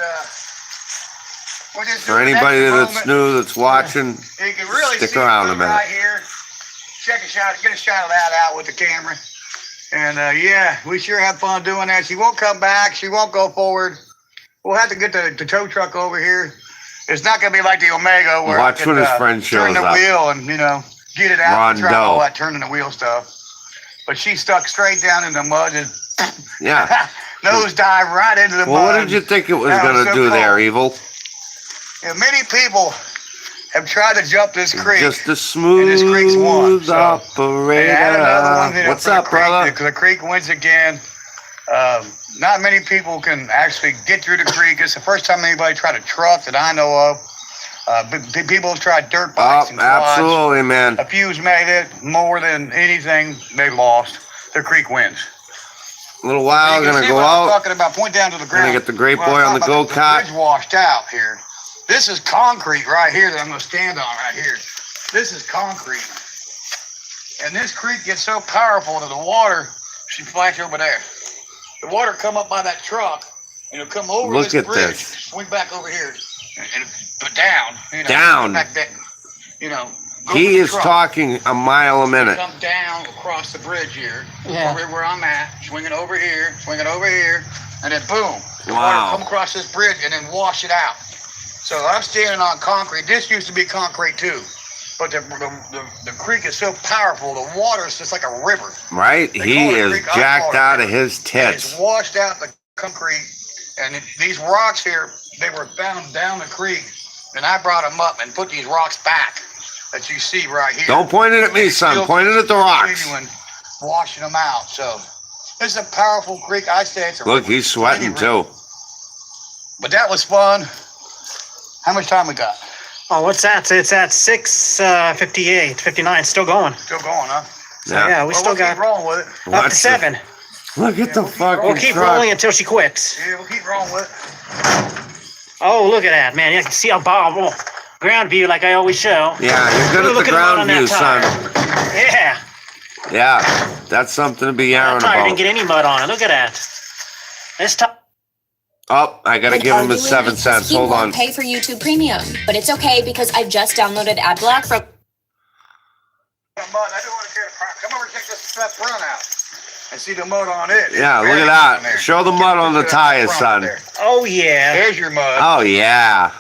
we're just For doing an anybody extra that's moment. new that's watching, You can really stick see around it a minute. right here. Check a shot, get a shot of that out with the camera. And yeah, we sure have fun doing that. She won't come back. She won't go forward. We'll have to get the tow truck over here. It's not gonna be like the Omega where Watch I can, when his friend turn shows the up. wheel and get it out and try Rondo. all that turning the wheel stuff. But she stuck straight down in the mud and yeah. nose dive right into the Well, mud. what did you think it was That was going to so do there, cold. Evil? Yeah, many people have tried to jump this creek. Just a this creek's won, smooth so- operator. And add another one, What's for the up, creek, brother? because the creek wins again. not many people can actually get through the creek. It's the first time anybody tried a truck that I know of. People have tried dirt bikes and quads. Absolutely, man. A few's made it. More than anything, they lost. The creek wins. A little while, You can gonna see go what I'm out. talking about. Point down to the ground. Gonna get the great Well, boy on the I'm talking about go-kart. The bridge washed out here. This is concrete right here that I'm gonna stand on right here. This is concrete. And this creek gets so powerful that the water should flash over there. The water come up by that truck and it'll come over Look this at bridge, this. swing back over here, and but down. You know, Down. Back there, you know. go He with the is truck. talking a mile a minute. Come down across the bridge here, Yeah. over where I'm at, swinging over here, and then boom, the Wow. water come across this bridge and then wash it out. So I'm standing on concrete. This used to be concrete too, but the creek is so powerful. The water is just like a river. Right? They He call it a is creek, I call jacked it a out of river. his And tits. it's washed out the concrete, and these rocks here, they were found down the creek, and I brought them up and put these rocks back that you see right here. Don't point it at me, son. Point it at the rocks. Continuing washing them out. So this is a powerful creek. I say it's a Look, river. he's sweating too. But that was fun. How much time we got? Oh, what's that? It's at 6:58, 59. Still going. Still going, huh? So, yeah, we Well, still we'll got keep rolling with it. up Watch to this. 7. Look at the we'll keep fucking We'll keep truck. rolling until she quits. Yeah, we'll keep rolling with it. Oh, look at that, man. You can see a bobble. Ground view like I always show. Yeah, you're good Look at the at the mud ground on that view, son. tire. Yeah. Yeah, that's something to be That yarning tire didn't about. get any mud on it. Look at that. This tire. Oh, I gotta And give him his arguing 7 because cents. he Hold won't on. pay for YouTube Premium, but it's okay because I've just downloaded AdBlock from. I don't want to tear the front. Come over and check this front out. And see the mud on it. Yeah, It's look very at on that. there. Show the mud on the Look at that tires, front son. there. Oh, yeah. There's your mud. Oh, yeah.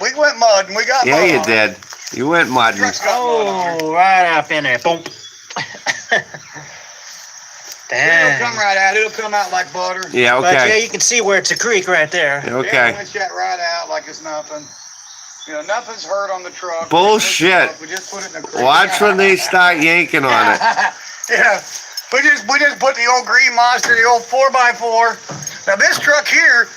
We went mud and we got Yeah, mud you on it. did. You went mudding. Truck's got mud on it. Oh, right up in there. Boom. It'll come Dang. right out. It'll come out like butter. Yeah, But yeah, okay. you can see where it's a creek right there. Yeah, Okay. we shot right out like it's nothing. You know, nothing's hurt on the truck. Bullshit. We just put it in the creek. Watch when they start yanking on it. Yeah. We just put the old green monster, the old 4x4. Now this truck here,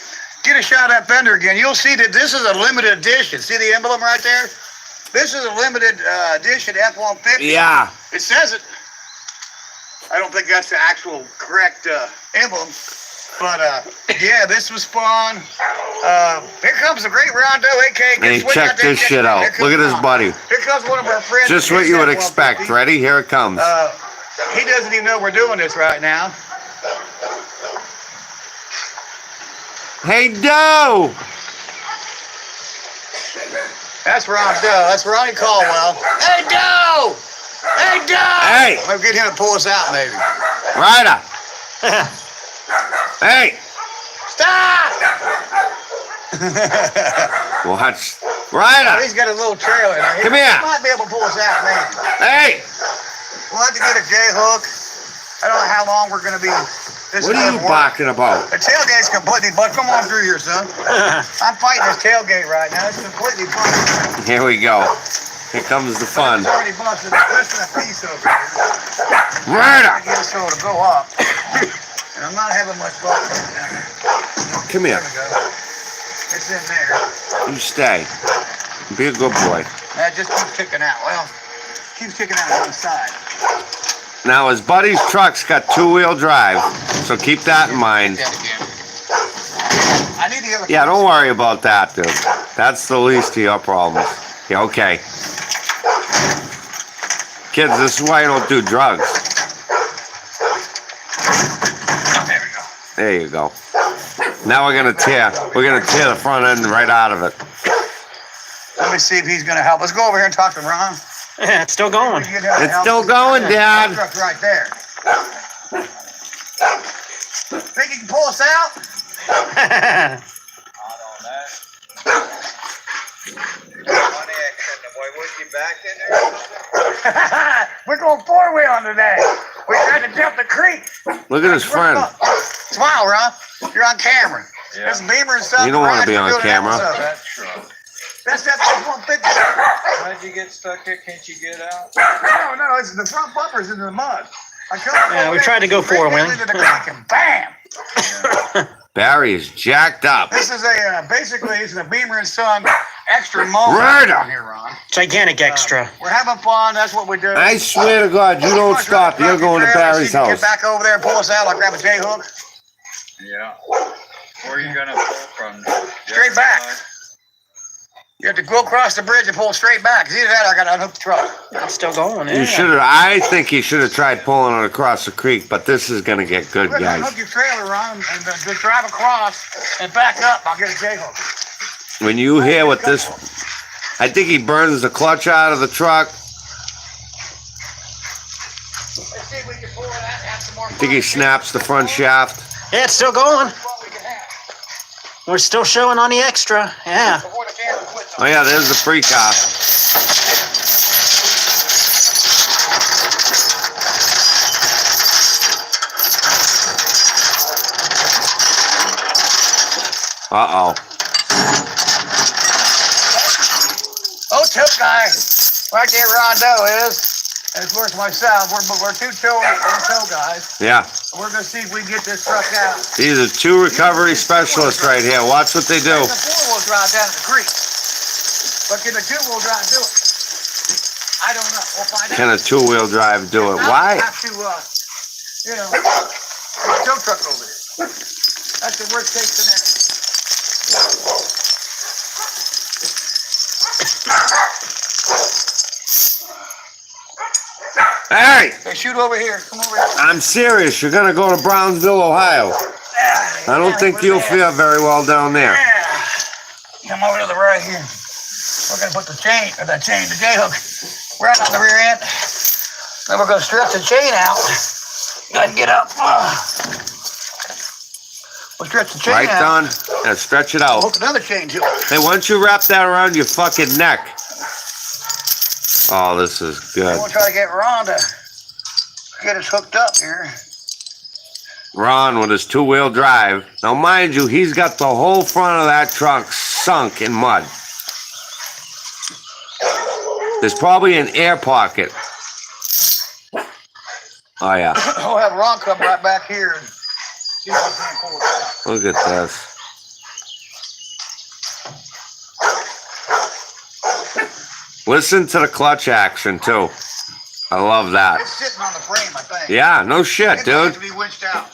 get a shot at that fender again. You'll see that this is a limited edition. See the emblem right there? This is a limited edition F-150. Yeah. It says it. I don't think that's the actual correct emblem. But yeah, this was fun. Here comes the great Rondo, AK. Hey, check this shit out. Look at his buddy. Here comes one of our friends. Just what you would expect. Right? Ready? Here it comes. He doesn't even know we're doing this right now. Hey, Doe! That's Rondo. That's Ronnie Caldwell. Hey, Doe! Hey, Doe! Hey! Maybe get him to pull us out, maybe. Ryder! Hey! Stop! Watch. Ryder! He's got a little trailer there. Come here. He might be able to pull us out, maybe. Hey! We'll have to get a J-hook. I don't know how long we're going to be. What are you barking about? The tailgate's completely busted. Come on through here, son. I'm fighting this tailgate right now. It's completely busted. Here we go. Here comes the fun. It's already busted. It's missing a piece over here. I Ryder! get it so it'll go up. And I'm not having much luck. Come here. There we go. It's in there. You stay. Be a good boy. That just keeps kicking out. Well, keeps kicking out on one side. Now, his buddy's truck's got 2-wheel drive, so keep that in mind. That again. I need the other. Yeah, don't worry about that, dude. That's the least of your problems. Yeah, okay. Kids, this is why you don't do drugs. There we go. There you go. Now we're gonna tear the front end right out of it. Let me see if he's going to help. Let's go over here and talk to Ron. Yeah, it's still going. It's still going, That Dad. truck's right there. Think you can pull us out? We're going 4-wheeling today. We tried to jump the creek. Look at his friend. Smile, Ron. You're on camera. There's Beamer and stuff. You don't wanna Ryan's be on doing camera. that stuff. That's that F-150. How did you get stuck here? Can't you get out? No, it's the front bumper's into the mud. I come Yeah, we tried to go right down 4-wheeling. into the creek and bam. Barry is jacked up. This is basically it's a Beamer and Son extra moment Murder. down here, Ron. Gigantic extra. We're having fun. That's what we do. I swear to God, you don't stop. You're going to Barry's Get house. back over there and pull us out. I'll grab a J hook. Yeah. Where are you gonna pull from? Straight back. You have to go across the bridge and pull straight back. Either that or I got to unhook the truck. I'm still going. You should have. I think you should have tried pulling it across the creek, but this is gonna get good, We're going to guys. unhook your trailer, Ron, and just drive across and back up. I'll get a J hook. When you hear what this, I think he burns the clutch out of the truck. Let's see if we can pull it out and have some more I think he snaps the front shaft. Yeah, it's still going. what we can have We're still showing on the extra. Yeah. before the camera quits. Oh yeah, there's the free car. Uh-oh. Oh, tow guy. Right there, Rondo is. And of course, myself. We're two tow guys. Yeah. We're going to see if we can get this truck out. These are two recovery specialists right here. Watch what they do. It's a four-wheel drive down to the creek. But can the two-wheel drive do it? I don't know. We'll find out. Can a two-wheel drive do it? Why? I have to, tow truck over there. That's the worst case scenario. Hey, Hey, shoot over here. Come over here. I'm serious. You're gonna go to Brownsville, Ohio. I don't think you'll fare very well down there. Yeah. Come over to the right here. We're gonna put the J hook, right on the rear end. Then we're gonna stretch the chain out. Go ahead and get up. We'll stretch the chain Right, out. Don? Yeah, stretch it out. Hook another chain to it. Hey, why don't you wrap that around your fucking neck? Oh, this is And good. we'll try to get Ron to get us hooked up here. Ron with his two-wheel drive. Now, mind you, he's got the whole front of that truck sunk in mud. There's probably an air pocket. Oh, yeah. We'll have Ron come right back here and see if we can pull it out. Look at this. Listen to the clutch action, too. I love that. It's sitting on the frame, I think. Yeah, no shit, It needs to dude. be winched out.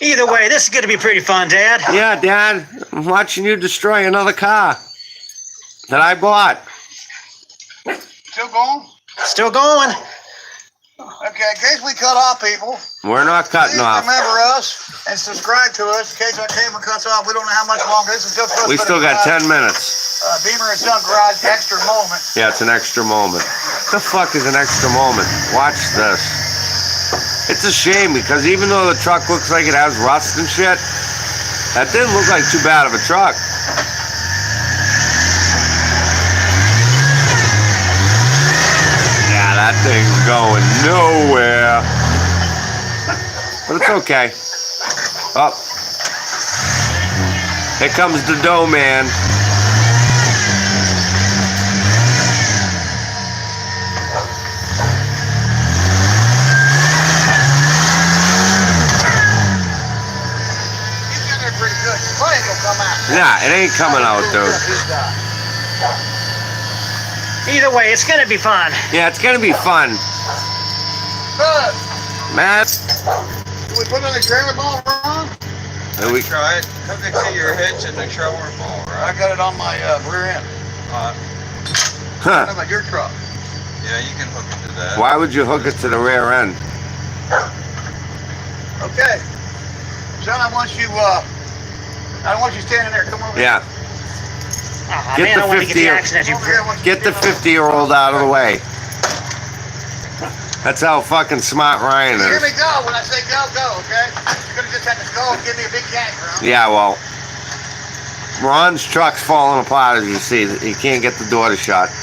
Either way, this is going to be pretty fun, Dad. Yeah, Dad, I'm watching you destroy another car that I bought. Still going? Still going. Okay, in case we cut off people, We're not cutting please off. remember us and subscribe to us in case our camera cuts off. We don't know how much longer. This is just We still got 10 minutes. Beamer and Son Garage extra moment. Yeah, it's an extra moment. The fuck is an extra moment? Watch this. It's a shame because even though the truck looks like it has rust and shit, that didn't look like too bad of a truck. Yeah, that thing's going nowhere. But it's okay. Oh. Here comes the dough man. He's in there pretty good. Probably ain't gonna come out. Nah, it ain't coming out, dude. Either way, it's going to be fun. Yeah, it's gonna be fun. Good. Man, Can we put it on the trailer ball, Ron? we, Try it. Hook it to your hitch and the trailer ball, I right? got it on my rear end. huh, How about your truck? Yeah, you can hook it to that. why would you hook it to the rear end? Okay. Son, I want you standing there. Come over here. Yeah, Oh, Get man, the I want to get 50 the or- accident. Over here, I want you get the 50-year-old out of the way. That's how fucking smart Ryan Hear is. me go. When I say go, go, okay? You're gonna just have to go and give me a big yank, Ron. Yeah, well, Ron's truck's falling apart as you see. He can't get the door to shut. I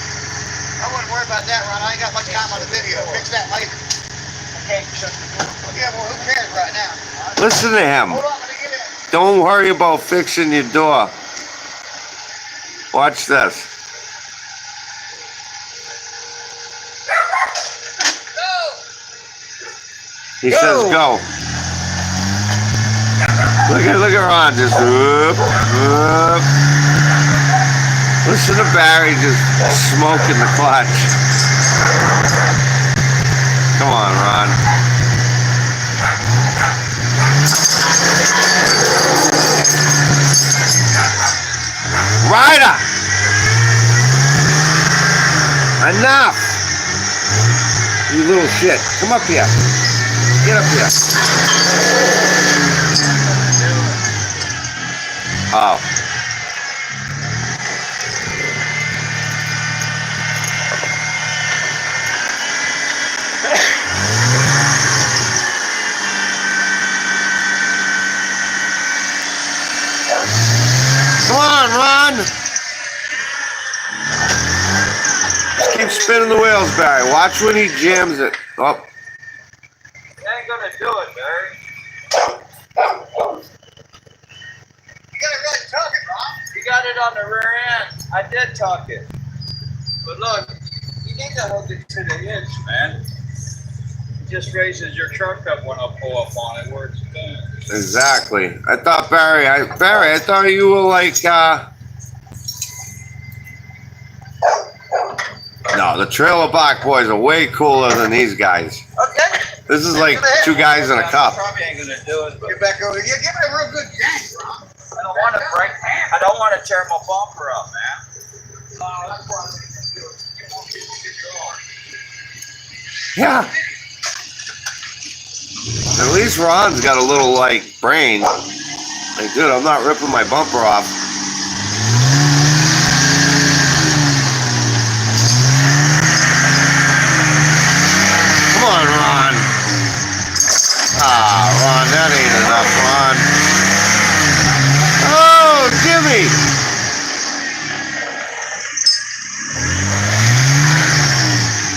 wouldn't worry about that, Ron. I ain't got much time on the video. Fix that later. Okay. Yeah, well, who cares right now? Listen to him. Hold on, let me get in. Don't worry about fixing your door. Watch this. Go! He says go. Look at Ron, just whoop, whoop. Listen to Barry just smoking the clutch. Come on, Ron. Ryder! Enough! You little shit. Come up here. Get up here. Oh. Come on, Ron! Just keep spinning the wheels, Barry. Watch when he jams it. Oh. You ain't gonna do it, Barry. You gotta really tuck it, Ron. You got it on the rear end. I did tuck it. But look, you need to hook it to the hitch, man. It just raises your truck up when I pull up on it where it's been. Exactly. I thought Barry, I thought you were like, no, the Trailer Park Boys are way cooler than these guys. Okay. This is like two guys in a cup. Probably ain't gonna do it. Get back over here. Give it a real good yank, Ron. I don't want to break. I don't want to tear my bumper up, man. That's why I'm gonna do it. You won't get your arm. Yeah. At least Ron's got a little, like, brain. Like, dude, I'm not ripping my bumper off. Come on, Ron. Ah, Ron, that ain't enough, Ron. Oh, Jimmy.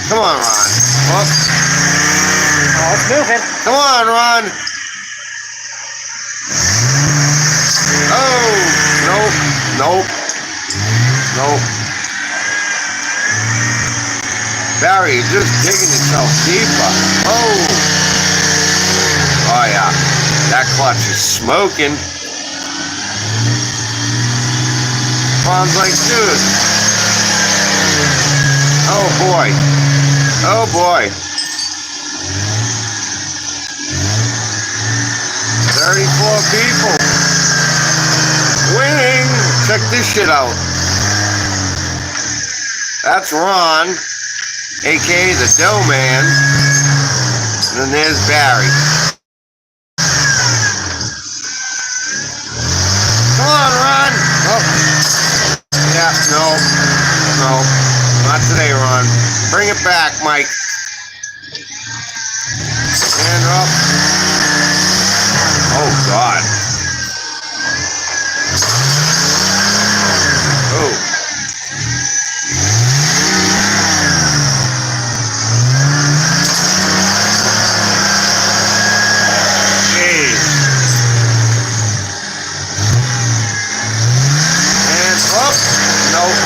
Come on, Ron. Oh. Oh, it's moving. Come on, Ron. Oh, nope, nope, nope. Barry, you're just digging yourself deeper. Oh. Oh, yeah. That clutch is smoking. Ron's like, dude. Oh, boy. Oh, boy. 34 people. Winning. Check this shit out. That's Ron, aka the Dough Man. And then there's Barry. Come on, Ron. Oh. Yeah, no. No. Not today, Ron. Bring it back, Mike. Stand up. Oh, God. Oh. Jeez. And up. Nope.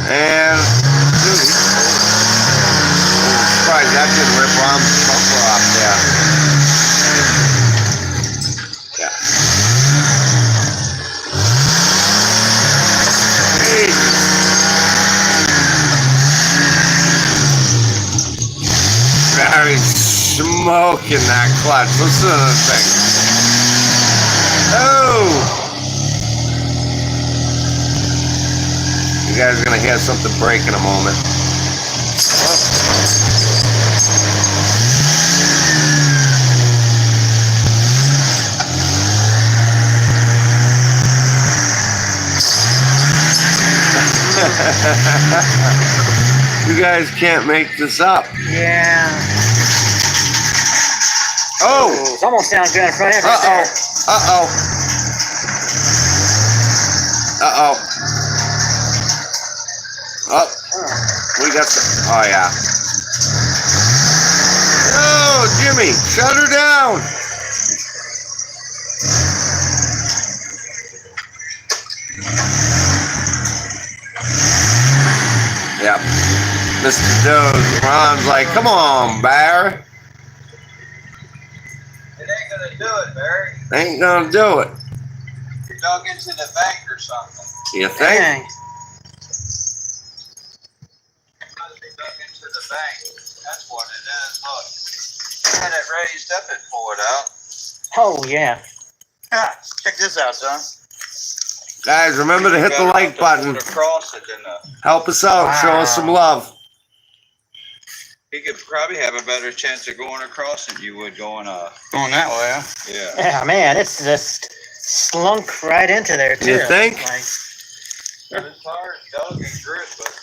And dude, surprised that didn't rip Ron's bumper off there. Yeah. Hey. Barry's smoking that clutch. Listen to the thing. Oh! You guys are gonna hear something break in a moment. You guys can't make this up. Yeah. Oh! It's almost down good in front of Uh-oh. there. Uh-oh. Uh-oh. Oh, we got some. Oh, yeah. Oh, Jimmy, shut her down. Yep. Mr. Dude, Ron's like, come on, Bear. It ain't gonna do it, Barry. Ain't gonna do it. You dug into the bank or something. You think? Dang. Because they dug into the bank. That's what it is. Look. Had it raised up and pull it out. Oh, yeah. Yeah, check this out, son. Guys, remember to hit the like button. Across it and Help us out. Show us some love. he could probably have a better chance of going across than you would going that way, huh? Yeah. Yeah, man, it's just slunk right into there, too. You think? Like, It's hard, dug and grit, but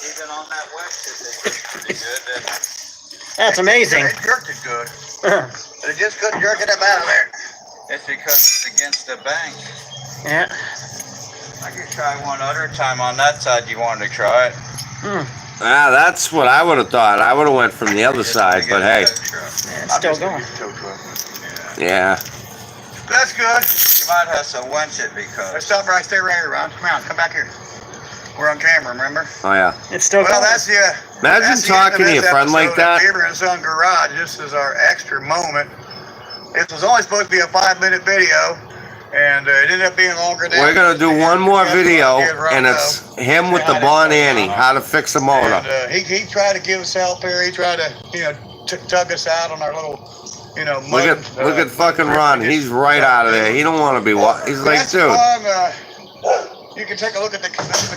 even on that wet shit, they did pretty good. Didn't they? that's amazing. It jerked it good. They just couldn't jerk it up out of there. It's because it's against the bank. Yeah. I could try one other time on that side. You wanted to try it? Ah, that's what I would have thought. I would have went from the other side, but hey. Yeah, it's still going. Yeah. That's good. You might have to winch it Let's because stop right there, Ron. Come on, come back here. We're on camera, remember? Oh, yeah. It's still Well, going. that's the. Imagine that's the end talking of to this your friend like episode that. of Beaver and Son Garage. This is our extra moment. This was only supposed to be a 5-minute video, and it ended up being longer than. We're going to do one more video, and Ron it's him with the Bon Annie, how to fix a motor. And he tried to give us help here. He tried to, tug us out on our little, Look at fucking Ron. He's right out of there. He don't want to be he's like, that's dude. fun. You can take a look at the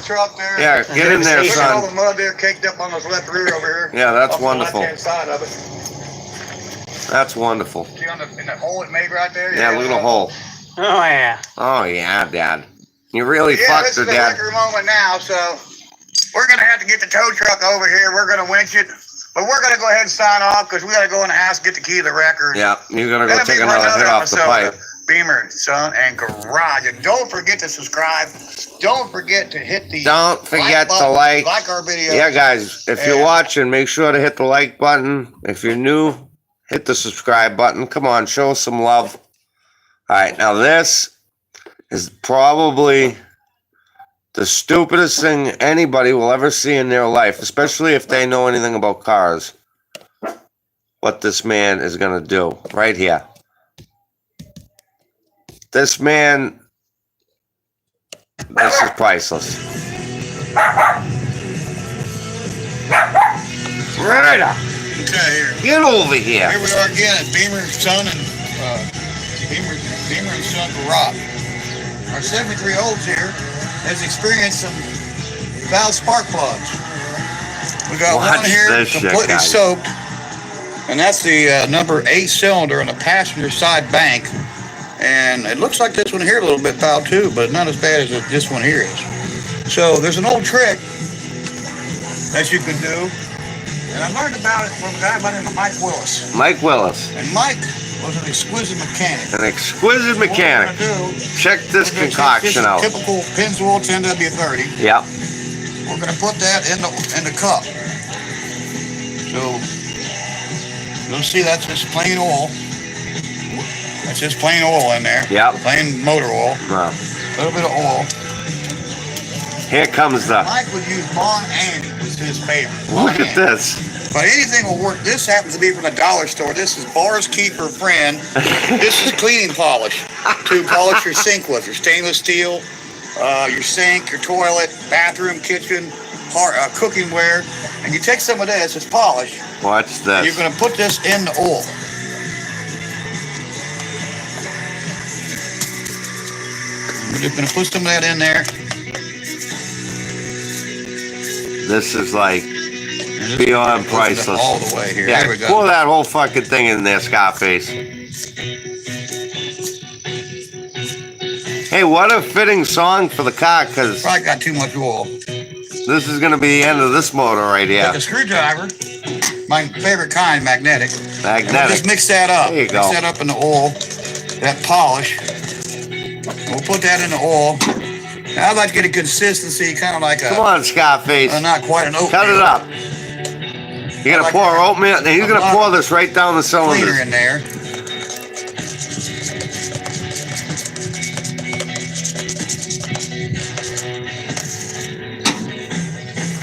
truck there. Yeah, get in there, Look at all son. the mud there caked up on this left rear over here. Yeah, that's Off the wonderful. left-hand side of it. That's wonderful. See in that hole it made right there? Yeah, look at the hole. Oh, yeah. Oh, yeah, Dad. You really Yeah, fucked this her, is a Dad. record moment now, so we're going to have to get the tow truck over here. We're going to winch it. But we're going to go ahead and sign off because we got to go in the house and get the key to the record. Yeah, you're going to go That'll be take for another hit off the episode pipe. of Beamer, Son, and Garage. And don't forget to subscribe. Don't forget to hit the Don't forget to button, like. like our video. Yeah, guys, if you're watching, make sure to hit the like button. If you're new, hit the subscribe button. Come on, show us some love. All right, now this is probably the stupidest thing anybody will ever see in their life, especially if they know anything about cars. What this man is going to do right here. This man, this is priceless. Right up. Okay, here. Get over here. Here we are again at Beamer, Son, and Beamer and Son Garage. Our 73-year-olds here has experienced some valve spark plugs. We got Watch one here this shit, completely guys. soaked, and that's the number 8 cylinder on the passenger side bank. And it looks like this one here a little bit foul too, but not as bad as this one here is. So there's an old trick that you can do, and I learned about it from a guy by the name of Mike Willis. Mike Willis, And Mike was an exquisite mechanic. an exquisite mechanic. What we're gonna do, Check this we're gonna take concoction this out. typical Pennzoil 10W30. Yep. We're gonna put that in the cup. So you'll see that's just plain oil. That's just plain oil in there. Yep. Plain motor oil. Well, A little bit of oil. here comes the. Mike would use Bon Annie was his favorite. Look Bon at Annie. this. But anything will work. This happens to be from the dollar store. This is Bar's Keeper Friend. This is cleaning polish to polish your sink with. Your stainless steel, your sink, your toilet, bathroom, kitchen, cooking ware. And you take some of this, it's polish. Watch And you're this. going to put this in the oil. We're just going to put some of that in there. This is like beyond priceless. All the way here. Yeah, There we go. pour that whole fucking thing in there, Scarface. Hey, what a fitting song for the car, because Probably got too much oil. this is going to be the end of this motor right Take here. a screwdriver, my favorite kind, magnetic. And we'll Magnetic. just mix that up. There you Mix go. that up in the oil, that polish. We'll put that in the oil. Now I'd like to get a consistency, kind of like Come on, Scarface. not quite an oatmeal. Cut it up. You're going to pour oatmeal, and you're going to pour this right down the Cleaner cylinders. in there.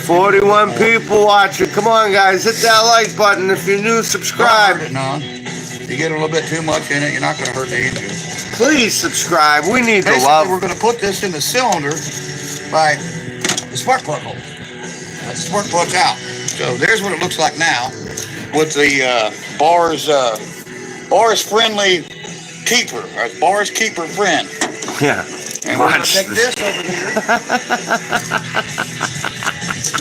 41 people watching. Come on, guys, hit that like button. If you're new, subscribe. No. You get a little bit too much in it, you're not going to hurt the engine. Please subscribe. We need the Basically, love. we're going to put this in the cylinder by the spark plug hole. Let the spark plug out. So there's what it looks like now with the Bars friendly keeper, or Bars keeper friend. Yeah. And we're going to take this over here.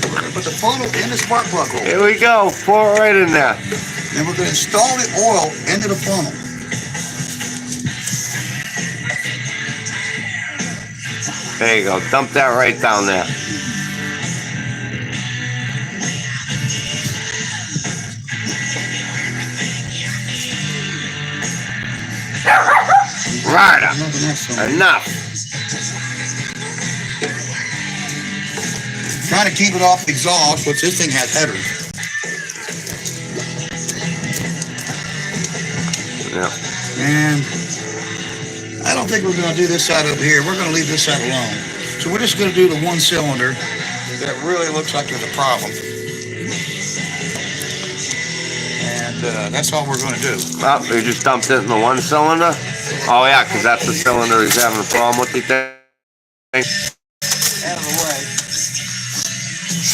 We're going to put the funnel in the spark plug hole. Here we go. Pour it right in there. Then we're going to install the oil into the funnel. There you go. Dump that right down there. Right up. Enough. Trying to keep it off the exhaust, which this thing has headers. Yeah. And I don't think we're going to do this side over here. We're going to leave this side alone. So we're just going to do the one cylinder that really looks like there's a problem. And that's all we're going to do. Oh, you just dumped it in the one cylinder? Oh, yeah, because that's the cylinder he's having a problem with, you think? Out of the way.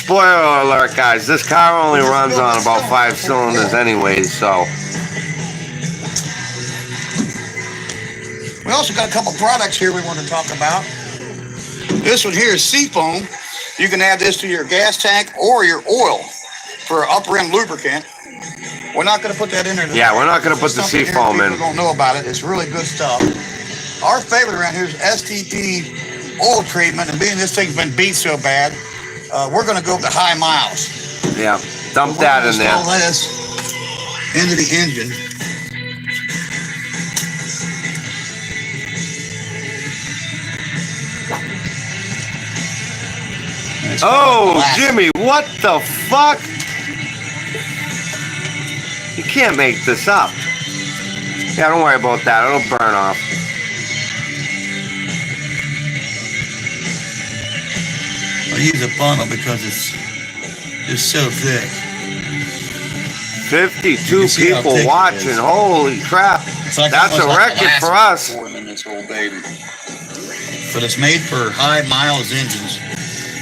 Spoiler alert, guys. This car only runs on about 5 cylinders anyways, so... We also got a couple products here we want to talk about. This one here is Seafoam. You can add this to your gas tank or your oil for upper end lubricant. We're not going to put that in there today. Yeah, we're not going to put the Something Seafoam in. People don't know about it. It's really good stuff. Our favorite around here is STP oil treatment, and being this thing's been beat so bad, we're going to go to high miles. Yeah, dump that in there. Install this into the engine. Oh, Jimmy, what the fuck? You can't make this up. Yeah, don't worry about that. It'll burn off. I use a funnel because it's just so thick. 52 people watching. Holy crap. Like that's a record for us. This old baby. But it's made for high miles engines.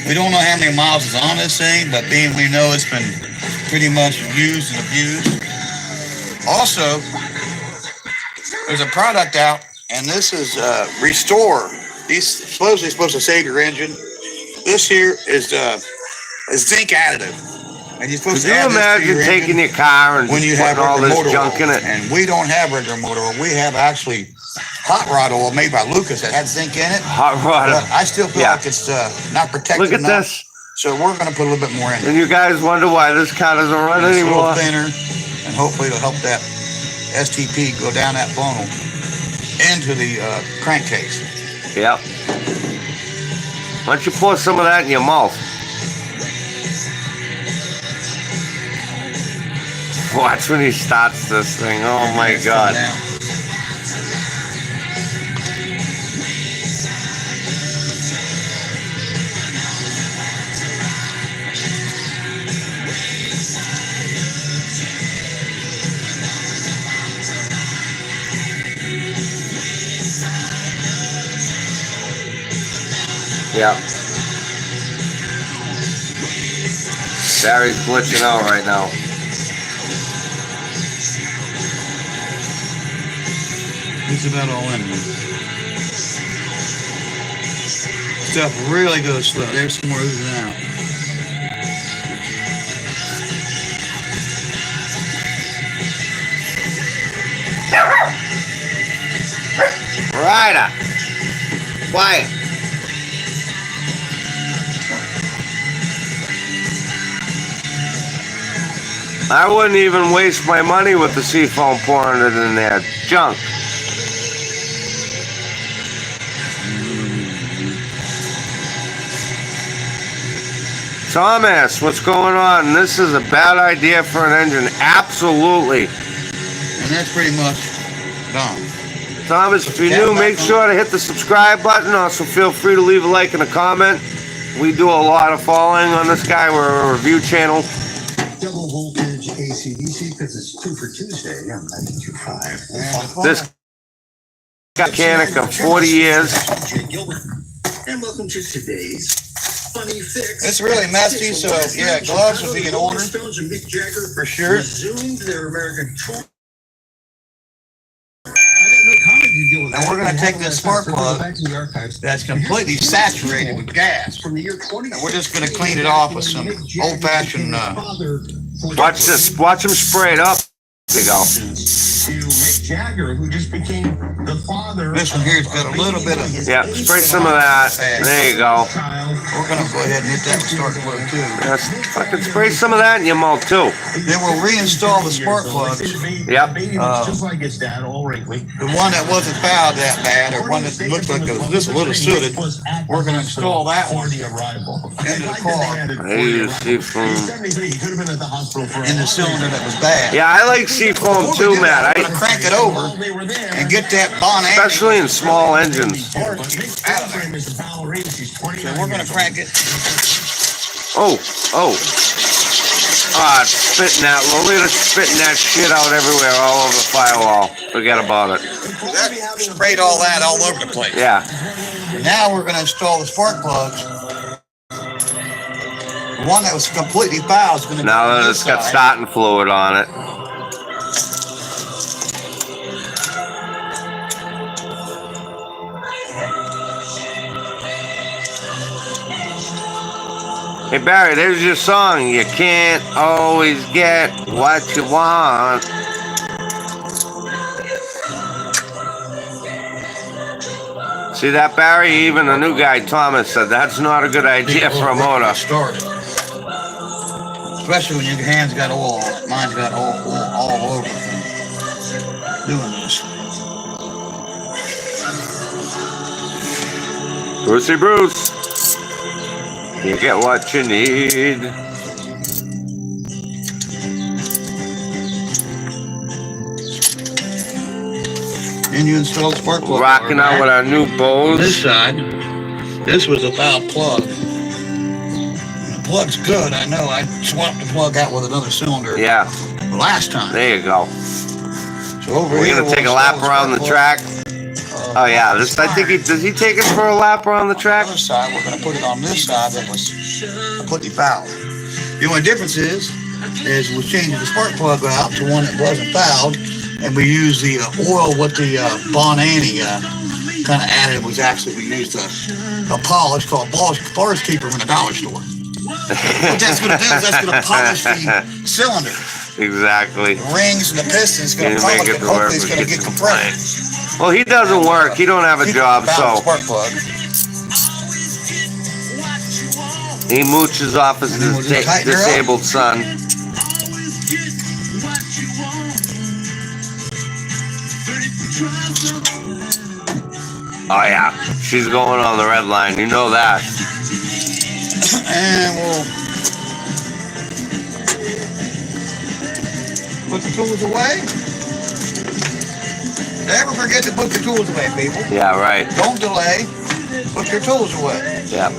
We don't know how many miles is on this thing, but being we know it's been pretty much used and abused. Also, there's a product out, and this is Restore. These supposedly supposed to save your engine. This here is zinc additive, and you're supposed Could to you add this to imagine your taking engine your car and when you putting have all regular this motor junk oil. in it? And we don't have regular motor oil. We have actually hot rod oil made by Lucas that had zinc in it. Hot rod. But I still feel like it's not protected Look at enough. this. So we're going to put a little bit more in it. And you guys wonder why this car doesn't run It's a anymore. little thinner, and hopefully it'll help that STP go down that funnel into the crankcase. Yep. Why don't you pour some of that in your mouth? Watch when he starts this thing. Oh my God. Yeah. Barry's glitching out right now. It's about all in there. Stuff really goes slow. There's some more oozing out. Ryder. Quiet. I wouldn't even waste my money with the Seafoam pouring it in there. Junk. Thomas, what's going on? This is a bad idea for an engine. Absolutely. And that's pretty much done. Thomas, if you're new, make sure to hit the subscribe button. Also, feel free to leave a like and a comment. We do a lot of following on this guy. We're a review channel. Double voltage ACDC because it's 2 for Tuesday on 92.5. This mechanic of 40 years. And welcome to today's Funny Fix. It's really messy, so yeah, gloves would be in order Stones and Mick Jagger for sure. resumed their American tour. And we're going to take this spark plug that's completely saturated with gas. From the year 20. And we're just going to clean it off with some old-fashioned. Watch this. Watch him spray it up. There you go. To Mick Jagger, who just became the father. This one here's got a little bit of. Yeah, spray some of that. There you go. We're going to go ahead and hit that spark plug too. Just fucking spray some of that in your mouth too. Then we'll reinstall the spark plugs. Yep. Just like his dad, all wrinkly. The one that wasn't fouled that bad, or one that looked like it was just a little sooted, we're going to install that one into the car. Hey, you see from. In the cylinder that was bad. Yeah, I like seafoam too, Matt. We're going to crank it over and get that Bon Annie. Especially in small engines. So we're going to crank it. Oh. Ah, it's spitting that. Lolita spitting that shit out everywhere, all over the firewall. Forget about it. That sprayed all that all over the place. Yeah. Now we're going to install the spark plugs. The one that was completely fouled is going to Now that it's got starting fluid on it. Hey Barry, there's your song. You can't always get what you want. See that, Barry? Even the new guy, Thomas, said that's not a good idea for a motor. Especially when your hands got oil on it. Mine's got oil all over doing this. Brucey Bruce. You get what you need. And you install the spark plug. Rocking out with our new bows. This side, this was a foul plug. The plug's good, I know. I swapped the plug out with another cylinder. Yeah. Last time. There you go. So over We're here, gonna take a lap around the track. Oh yeah, this. I think does he take us for a lap around the track? On the other side, we're going to put it on this side that was completely fouled. The only difference is we changed the spark plug out to one that wasn't fouled, and we used the oil with the Bon Annie kind of added. Was actually we used a polish called Forest Keeper in a dollar store. What that's going to do is that's going to polish the cylinder. Exactly. The rings and the pistons going to polish it. Hopefully it's going to get compressed. Well, he doesn't work. He don't have a job, so Spark plug. he mooches off his disabled son. Oh yeah, she's going on the red line. You know that. And we'll put the tools away. Never forget to put your tools away, people. Yeah, right. Don't delay. Put your tools away. Yeah.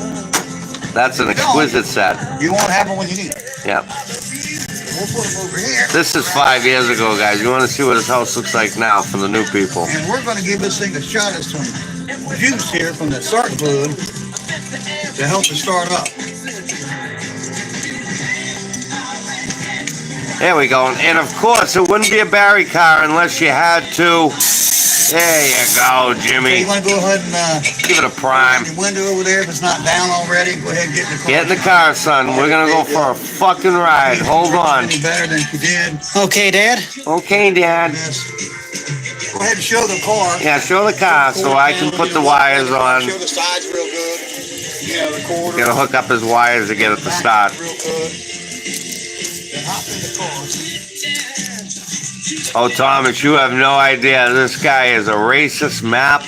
That's an exquisite set. You won't have them when you need them. Yeah. We'll put them over here. This is 5 years ago, guys. You want to see what his house looks like now for the new people. And we're going to give this thing a shot of some juice here from the start fluid to help it start up. There we go. And of course, it wouldn't be a Barry car unless you had to. There you go, So Jimmy. you want to go ahead and Give it a prime. your window over there if it's not down already. Go ahead and get in the car. Get in the car, son. We're going to go for a fucking ride. Hold on. Any better than you did. Okay, Dad? Okay, Dad. Yes. Go ahead and show the car. Yeah, show the car so I can put the wires on. Show the sides real good. Yeah, the quarter. Gotta hook up his wires to get it to start. Real good. Then hop in the car. Oh, Thomas, you have no idea. This guy is a racist map.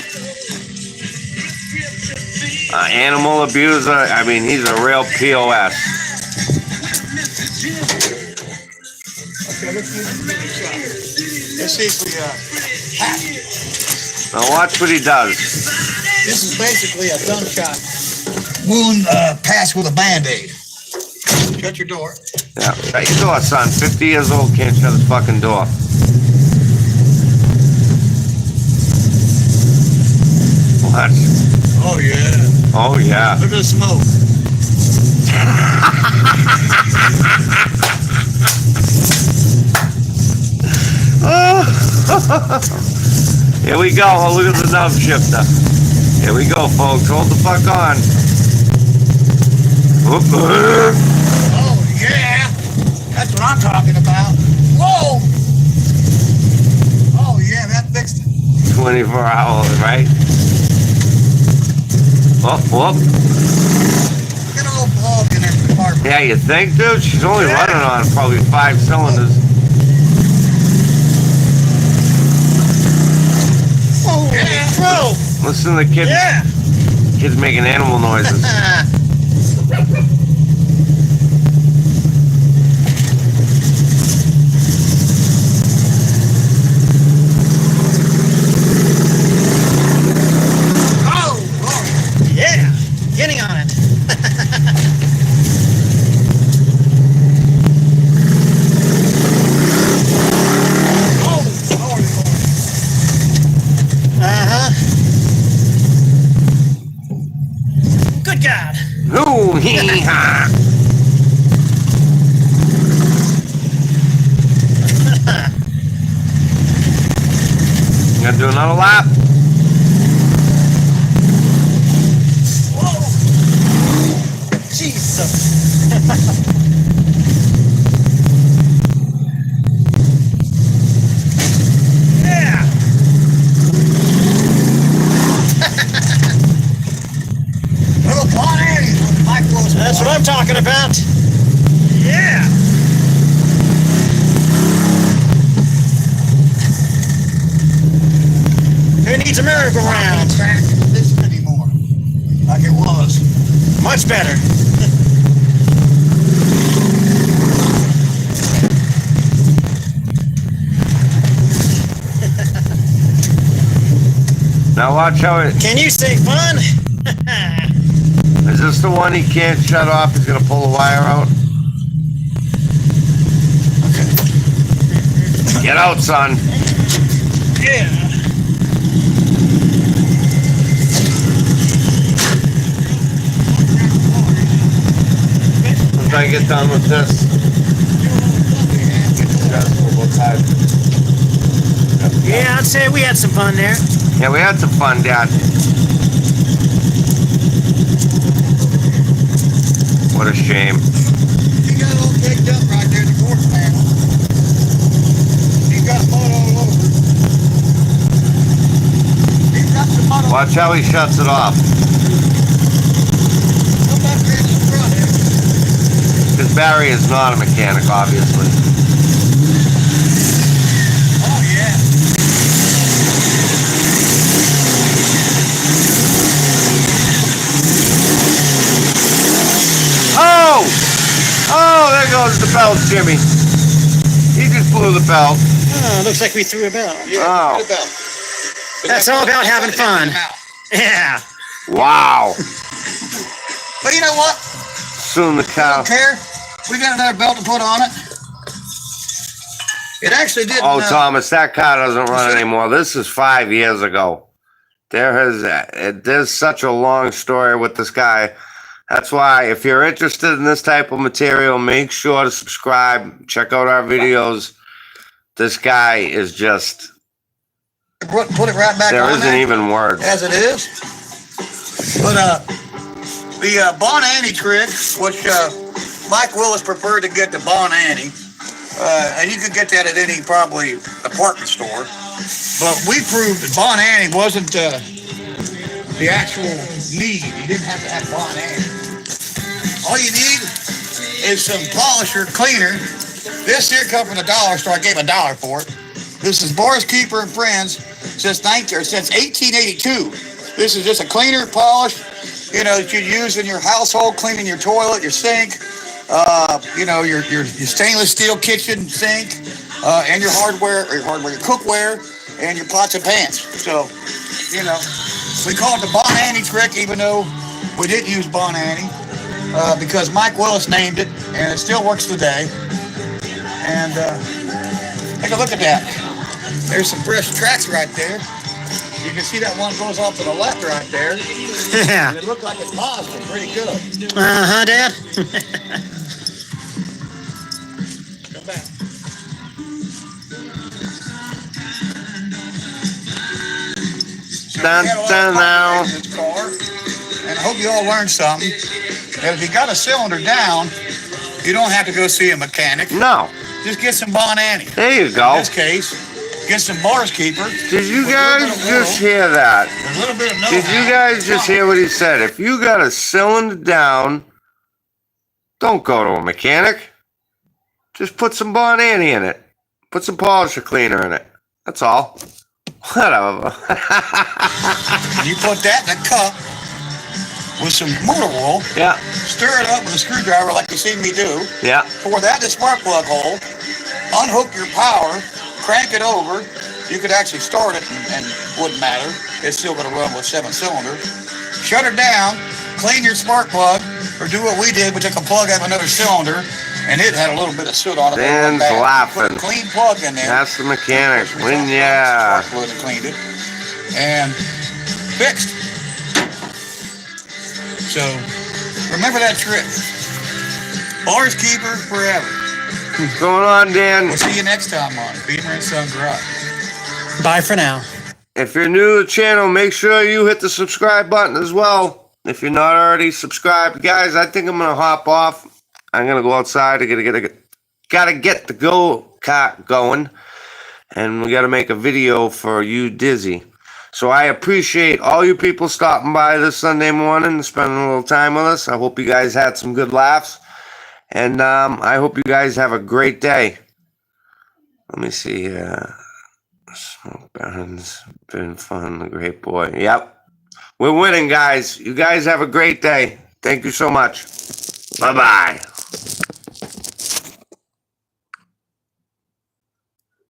Animal abuser. I mean, he's a real POS. Okay, let's see if we hack it. Now watch what he does. This is basically a gunshot wound passed with a Band-Aid. Shut your door. Yeah, shut your door, son. 50 years old, can't shut his fucking door. What? Oh, yeah. Oh, yeah. Look at the smoke. Here we go. Oh, look at the knob shifter. Here we go, folks. Hold the fuck on. Oh, yeah. That's what I'm talking about. Whoa. Oh, yeah, that fixed it. 24 hours, right? Whoop. Get an old plug in that compartment. Yeah, you think, dude? She's only running on probably 5 cylinders. Oh, yeah. Bro. Listen to the kids. Yeah. Kids making animal noises. Oh, yeah. Getting on it. Good God. Ooh, hee ha. You gonna do another lap? Whoa. Jesus. Yeah. Little Bon Annie. That's what I'm talking about. Yeah. Who needs a merry-go-round? This anymore. Like it was. Much better. Now watch how it... Can you say fun? Is this the one he can't shut off? He's gonna pull the wire out? Get out, son. Yeah. Once I get done with this. Yeah, I'd say we had some fun there. Yeah, we had some fun, Dad. What a shame. He got all baked up right there in the quarter panel. He got mud all over. He got some mud all over. Watch how he shuts it off. Come back there in the front here. Because Barry is not a mechanic, obviously. Oh, yeah. Oh, there goes the belt, Jimmy. He just blew the belt. Oh, looks like we threw a bell. Oh. That's all about having fun. Yeah. Wow. But you know what? Soon the I cow. don't care. We got another belt to put on it. It actually didn't. Oh, Thomas, that car doesn't run anymore. This is 5 years ago. There's such a long story with this guy. That's why, if you're interested in this type of material, make sure to subscribe. Check out our videos. This guy is just... Put it right back there on isn't there, even words. as it is. But the Bon Annie trick, which Mike Willis preferred to get the Bon Annie, and you could get that at any probably department store. But we proved that Bon Annie wasn't the actual need. You didn't have to have Bon Annie. All you need is some polisher cleaner. This here come from the dollar store. I gave $1 for it. This is Boris Keeper and Friends since 1882. This is just a cleaner, polish, that you use in your household, cleaning your toilet, your sink, your stainless steel kitchen sink, and your your cookware, and your pots and pans. So, we call it the Bon Annie trick, even though We didn't use Bonanni because Mike Willis named it, and it still works today. And take a look at that. There's some fresh tracks right there. You can see that one goes off to the left right there. Yeah. And it looked like it's positive, pretty good. Uh-huh, Dad. Come back. So Dun, we had a lot dun, of now. fun in this car, and I hope you all learned something. That if you got a cylinder down, you don't have to go see a mechanic. No. Just get some Bonanni. There you In go. this case, get some bars keeper. Did you with a little guys bit of just oil, hear that? a little bit of know-how. Did you guys just hear what he said? If you got a cylinder down, don't go to a mechanic. Just put some Bonanni in it. Put some polisher cleaner in it. That's all. Whatever. You put that in a cup with some motor oil, Yeah, stir it up with a screwdriver like you seen me do, yeah. pour that in the spark plug hole, unhook your power, crank it over. You could actually start it and wouldn't matter. It's still going to run with 7 cylinders. Shut it down, clean your spark plug, or do what we did. We took a plug out of another cylinder, and it had a little bit of soot on it. Dan's Put a laughing. clean plug in there. That's the mechanic. We When took the yeah. spark plug and cleaned it, and fixed. So remember that trick. Bars keeper forever. What's going on, Dan? We'll see you next time on Beamer and Son Garage. Bye for now. If you're new to the channel, make sure you hit the subscribe button as well. If you're not already subscribed, guys, I think I'm gonna hop off. I'm gonna go outside. I gotta get the go-kart going, and we gotta make a video for you, Dizzy. So I appreciate all you people stopping by this Sunday morning and spending a little time with us. I hope you guys had some good laughs, and I hope you guys have a great day. Let me see here. Smoke Barons, been fun, a great boy. Yep. We're winning, guys. You guys have a great day. Thank you so much. Bye-bye.